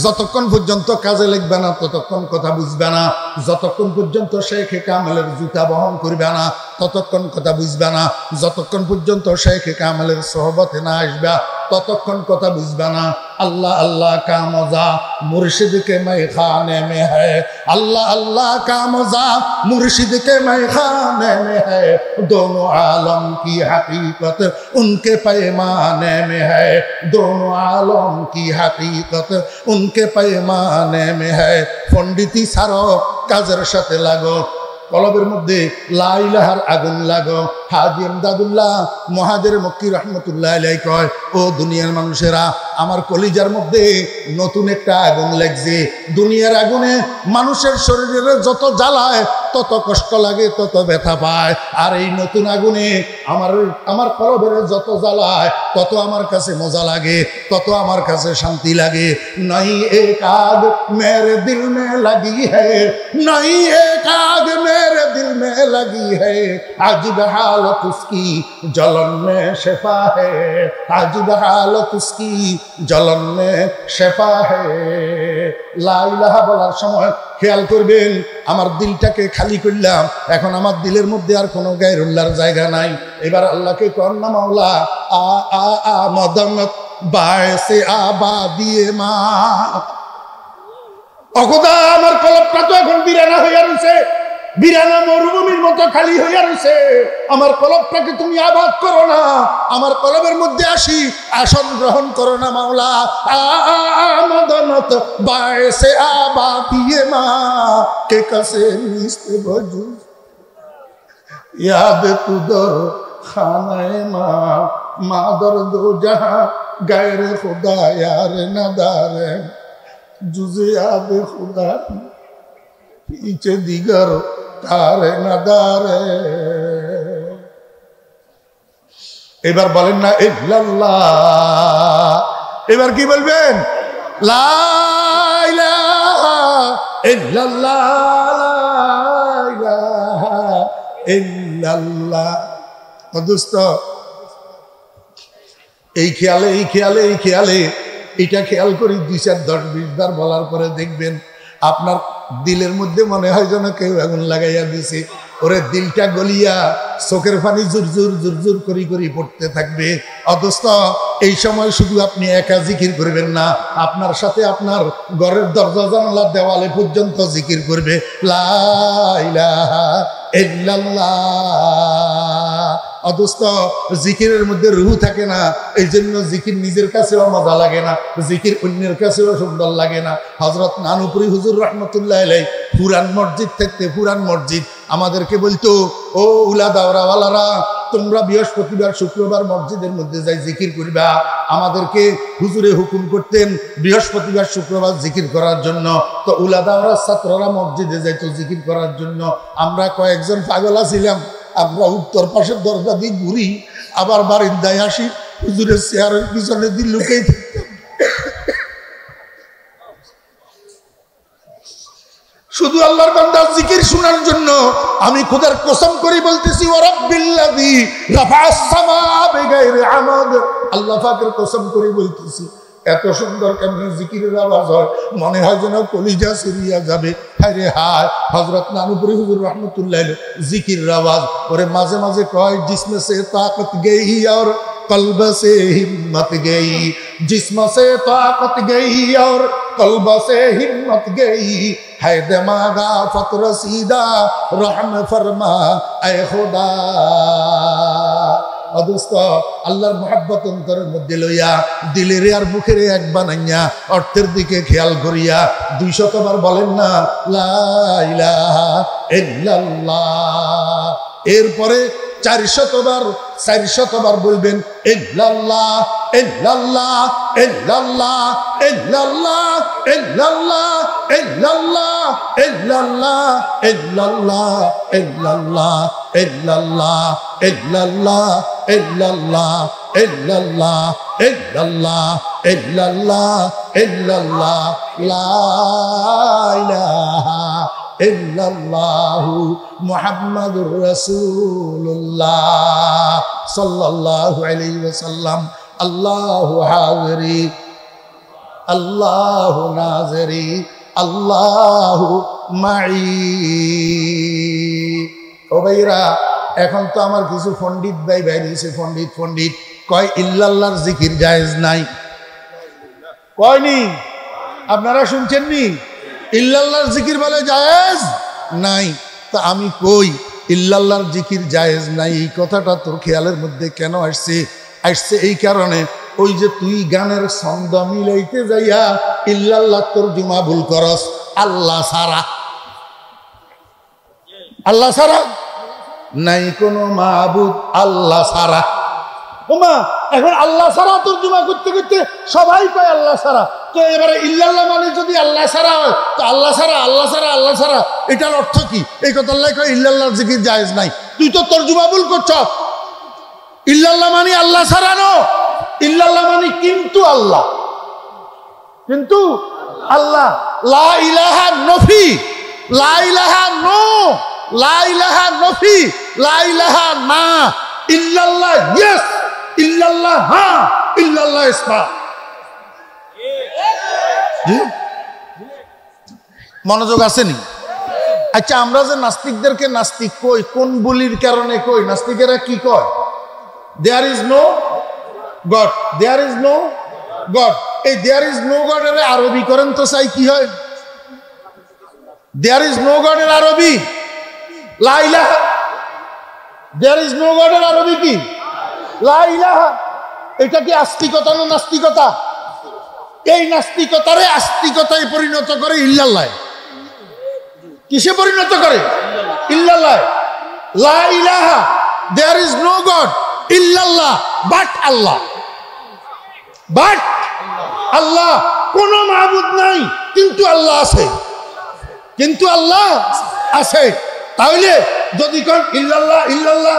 যতক্ষণ পর্যন্ত কাজে লাগবে না ততক্ষণ কথা বুঝবে না। যতক্ষণ পর্যন্ত শেখে কামেলের জুতা বহন করবে না ততক্ষণ কথা বুঝবে না। যতক্ষণ পর্যন্ত শেখে কামেলের সোহবতে না আসবে ততক্ষণ কথা বুঝবে না। अल्लाह अल्लाह का मजा मुर्शिद के मैखाने में है, अल्लाह अल्लाह का मजा मुर्शिद के मैखाने में है। दोनों आलम की हकीकत उनके पैमाने में है, दोनों आलम की हकीकत उनके पैमाने में है। पंडिती सारो কাজের সাথে লাগো, কলবের মধ্যে লা ইলাহার আগুন লাগো। হাজী ইমদাদুল্লাহ মহাজের মক্কি রহমতুল্লাহ আলাইহি কয়, ও দুনিয়ার মানুষেরা, আমার কলিজার মধ্যে নতুন একটা আগুন লাগছে। দুনিয়ার আগুনে মানুষের শরীরে যত জ্বালায় তত কষ্ট লাগে, তত ব্যথা পায়। আর এই নতুন আগুনে আমার কলবের যত জ্বালায় তত আমার কাছে মজা লাগে, তত আমার কাছে শান্তি লাগে। নাই এক আগ মেরে দিল মে লাগি হ্যায়, নাই এক আগ मेरे दिल में लगी है, अजीब हालत उसकी जलन में शिफा है, अजीब हालत उसकी जलन में शिफा है। ला इलाहा বলার সময় খেয়াল করবেন আমার দিলটাকে খালি করলাম, এখন আমার দিলের মধ্যে আর কোনো গায়রুল্লাহর জায়গা নাই। এবার আল্লাহকে কর না মাওলা আ আ আ মদমত বায়সে আবাদিয়ে মা। অখোদা আমার কলবটা তো এখন বিরানা হইয়া রয়েছে, বিরানা মরুভূমির মতো খালি হইয়া রয়েছে। আমার কলবটাকে তুমি আবাদ করো না, আমার কলবের মধ্যে আসি আসন গ্রহণ করো না মাওলা। আমদনত বায়সে আবাদিয়ে মা কে কাছে মিশতে বজু याद तुदर खानाए मादर दो जहां गैर खुदा यार नदार जुजे याद खुदा पीछे दिगर तार नदार। এবার বলেন না ইল্লাল্লাহ। এবার কি বলবেন? লা ইলাহা ইল্লাল্লাহ, লা ইলাহা ইল্লাল্লাহ। দোস্ত, এই খেয়ালে এটা খেয়াল করি 2, 4, 10, 20 বার বলার পরে দেখবেন আপনার দিলের মধ্যে মনে হয় যেন কেউ আগুন লাগাইয়া দিছে। ওরে দিলটা গলিয়া চোখের পানি জুরজুর করি পড়তে থাকবে। অথচ এই সময় শুধু আপনি একা জিকির করবেন না, আপনার সাথে আপনার ঘরের দরজা জানালা দেওয়ালে পর্যন্ত জিকির করবে লা ইলাহা ইল্লাল্লাহ। অথচ জিকিরের মধ্যে রুহ থাকে না, এই জন্য জিকির নিজের কাছেও মজা লাগে না, জিকির অন্যের কাছেও সুন্দর লাগে না। হযরত নানুপুরি হুজুর রাহমাতুল্লাহ আলাইহি পুরান মসজিদ থাকতে পুরান মসজিদ আমাদেরকে বলতো, ও উলা দাওরাওয়ালারা, তোমরা বৃহস্পতিবার শুক্রবার মসজিদের মধ্যে যাই জিকির করবা। আমাদেরকে হুজুরে হুকুম করতেন বৃহস্পতিবার শুক্রবার জিকির করার জন্য। তো উলা দাওরার ছাত্ররা মসজিদে যাইতো জিকির করার জন্য। আমরা কয়েকজন পাগলা ছিলাম, আমরা উত্তর পাশের দরজা দিয়ে ঘুরি, আবার বারিন্দায় আসি, হুজুরের চেয়ারের পিছনে দিয়ে লুকিয়ে থাকতাম। শুধু আল্লাহর বান্দার জিকির শোনার জন্য। আমি খোদার কসম করে বলতেছি, ওয়া রাব্বিল্লাযী রাফা'আস সামাআ বিগাইরি আমাদ, আল্লাহ পাকের কসম করে বলতেছি, এত সুন্দর কেমন জিকিরের আওয়াজ হয়, মনে হয় যেন কলিজা সিরিয়া যাবে। হায়রে হায়, হযরত নানুপুরি হুজুর রাহমাতুল্লাহ আলাইহি জিকিরের আওয়াজ ওরে মাঝে মাঝে কয়, জিসমে সে তাকত গই और कल्ब से हिम्मत गई, जिस्म से ताकत गई और कल्ब से हिम्मत गई, है दिमागा फतर सीधा रहम फरमा ऐ खुदा। অদস্ত আল্লাহর মহব্বত অন্তরের মধ্যে লইয়া দিলের আর মুখের এক বানাইয়া অর্থের দিকে খেয়াল করিয়া 200 বার বলেন না লা ইলাহা ইল্লাল্লাহ। এরপরে 400 বার বলবেন ইল্লাল্লাহ ইল্লাল্লাহ ইল্লাল্লাহ ইল্লাল্লাহ ইল্লাল্লাহ ইল্লাল্লাহ ইল্লাল্লাহ ইল্লাল্লাহ ইল্লাল্লাহ ইল্লাল্লাহ ইল্লাল্লাহ ইল্লাল্লাহ ইল্লাল্লাহ ইল্লাল্লাহ ইল্লাল্লাহ ইল্লাল্লাহ লা ইলাহা ইল্লাল্লাহু মুহাম্মাদুর রাসূলুল্লাহ সাল্লাল্লাহু আলাইহি ওয়াসাল্লাম। আল্লাহু হাজিরি আল্লাহু নাজিরি আল্লাহু মাই। ও ভাইরা, এখন তো আমার কিছু পণ্ডিত ভাই বাইরেছে, পণ্ডিত কয় ইল্লাল্লাহর জিকির জায়েজ নাই। কয়নি? আপনারা শুনছেননি? ইল্লাল্লাহর জিকির বলে জায়েজ নাই। তা আমি কই ইল্লাল্লাহর জিকির জায়েজ নাই, এই কথাটা তোর খেয়ালের মধ্যে কেন আসছে? এই কারণে, ওই যে তুই গানের ছন্দ মিলাইতে যাইয়া ইল্লাল্লাহ তোর জুমা ভুল করস। আল্লাহ ছাড়া, আল্লাহ ছাড়া নাই কোনো মাবুদ, আল্লাহ ছাড়া। ওমা, এখন আল্লাহ ছাড়া তোর জুমা করতে করতে সবাই কয় আল্লাহ ছাড়া। তো এবারে ইল্লাল্লাহ মানে যদি আল্লাহ ছাড়া হয়, তো আল্লাহ ছাড়া আল্লাহ ছাড়া আল্লাহ ছাড়া এটার অর্থ কি? এই কথা কয় ইল্লাল্লাহর জিকির জায়েজ নাই। তুই তো তোর জুমা ভুল করছ। ইল্লাল্লাহ মানে আল্লাহ ছাড়া নো, ইল্লাল্লাহ মানে কিন্তু আল্লাহ, কিন্তু আল্লাহ। লা ইলাহা নফি, লা ইলাহা নো, লা ইলাহা নফি, লা ইলাহা না, ইল্লাল্লাহ ইয়েস, ইল্লাল্লাহ হ্যাঁ, ইল্লাল্লাহ ইসবাত। মনোযোগ আসেনি? আচ্ছা, আমরা যে নাস্তিকদেরকে নাস্তিক কই, কোন বলির কারণে কই? নাস্তিকেরা কি কয়? There is no God, there is no God. এই দেয়ার ইজ নো গড এর আরবি করেন তো চাই কি হয়? দেয়ার ইজ নো গড এর আরবি লা ইলাহা। দেয়ার ইজ নো গড এর আরবি কি? লা ইলাহা। এটা কি আস্তিকতা না নাস্তিকতা? এই নাস্তিকতারে আস্তিকতায় পরিণত করে ইল্লাল্লাহ। কিসে পরিণত করে? ইল্লাল্লাহ। লা ইলাহা, দেয়ার ইজ নো গড ইল্লাল্লাহ, বাট আল্লাহ, বাট আল্লাহ। কোন মাবুদ নাই, কিন্তু আল্লাহ আছে, কিন্তু আল্লাহ আছে। তাহলে যদি কোন ইল্লাল্লাহ ইল্লাল্লাহ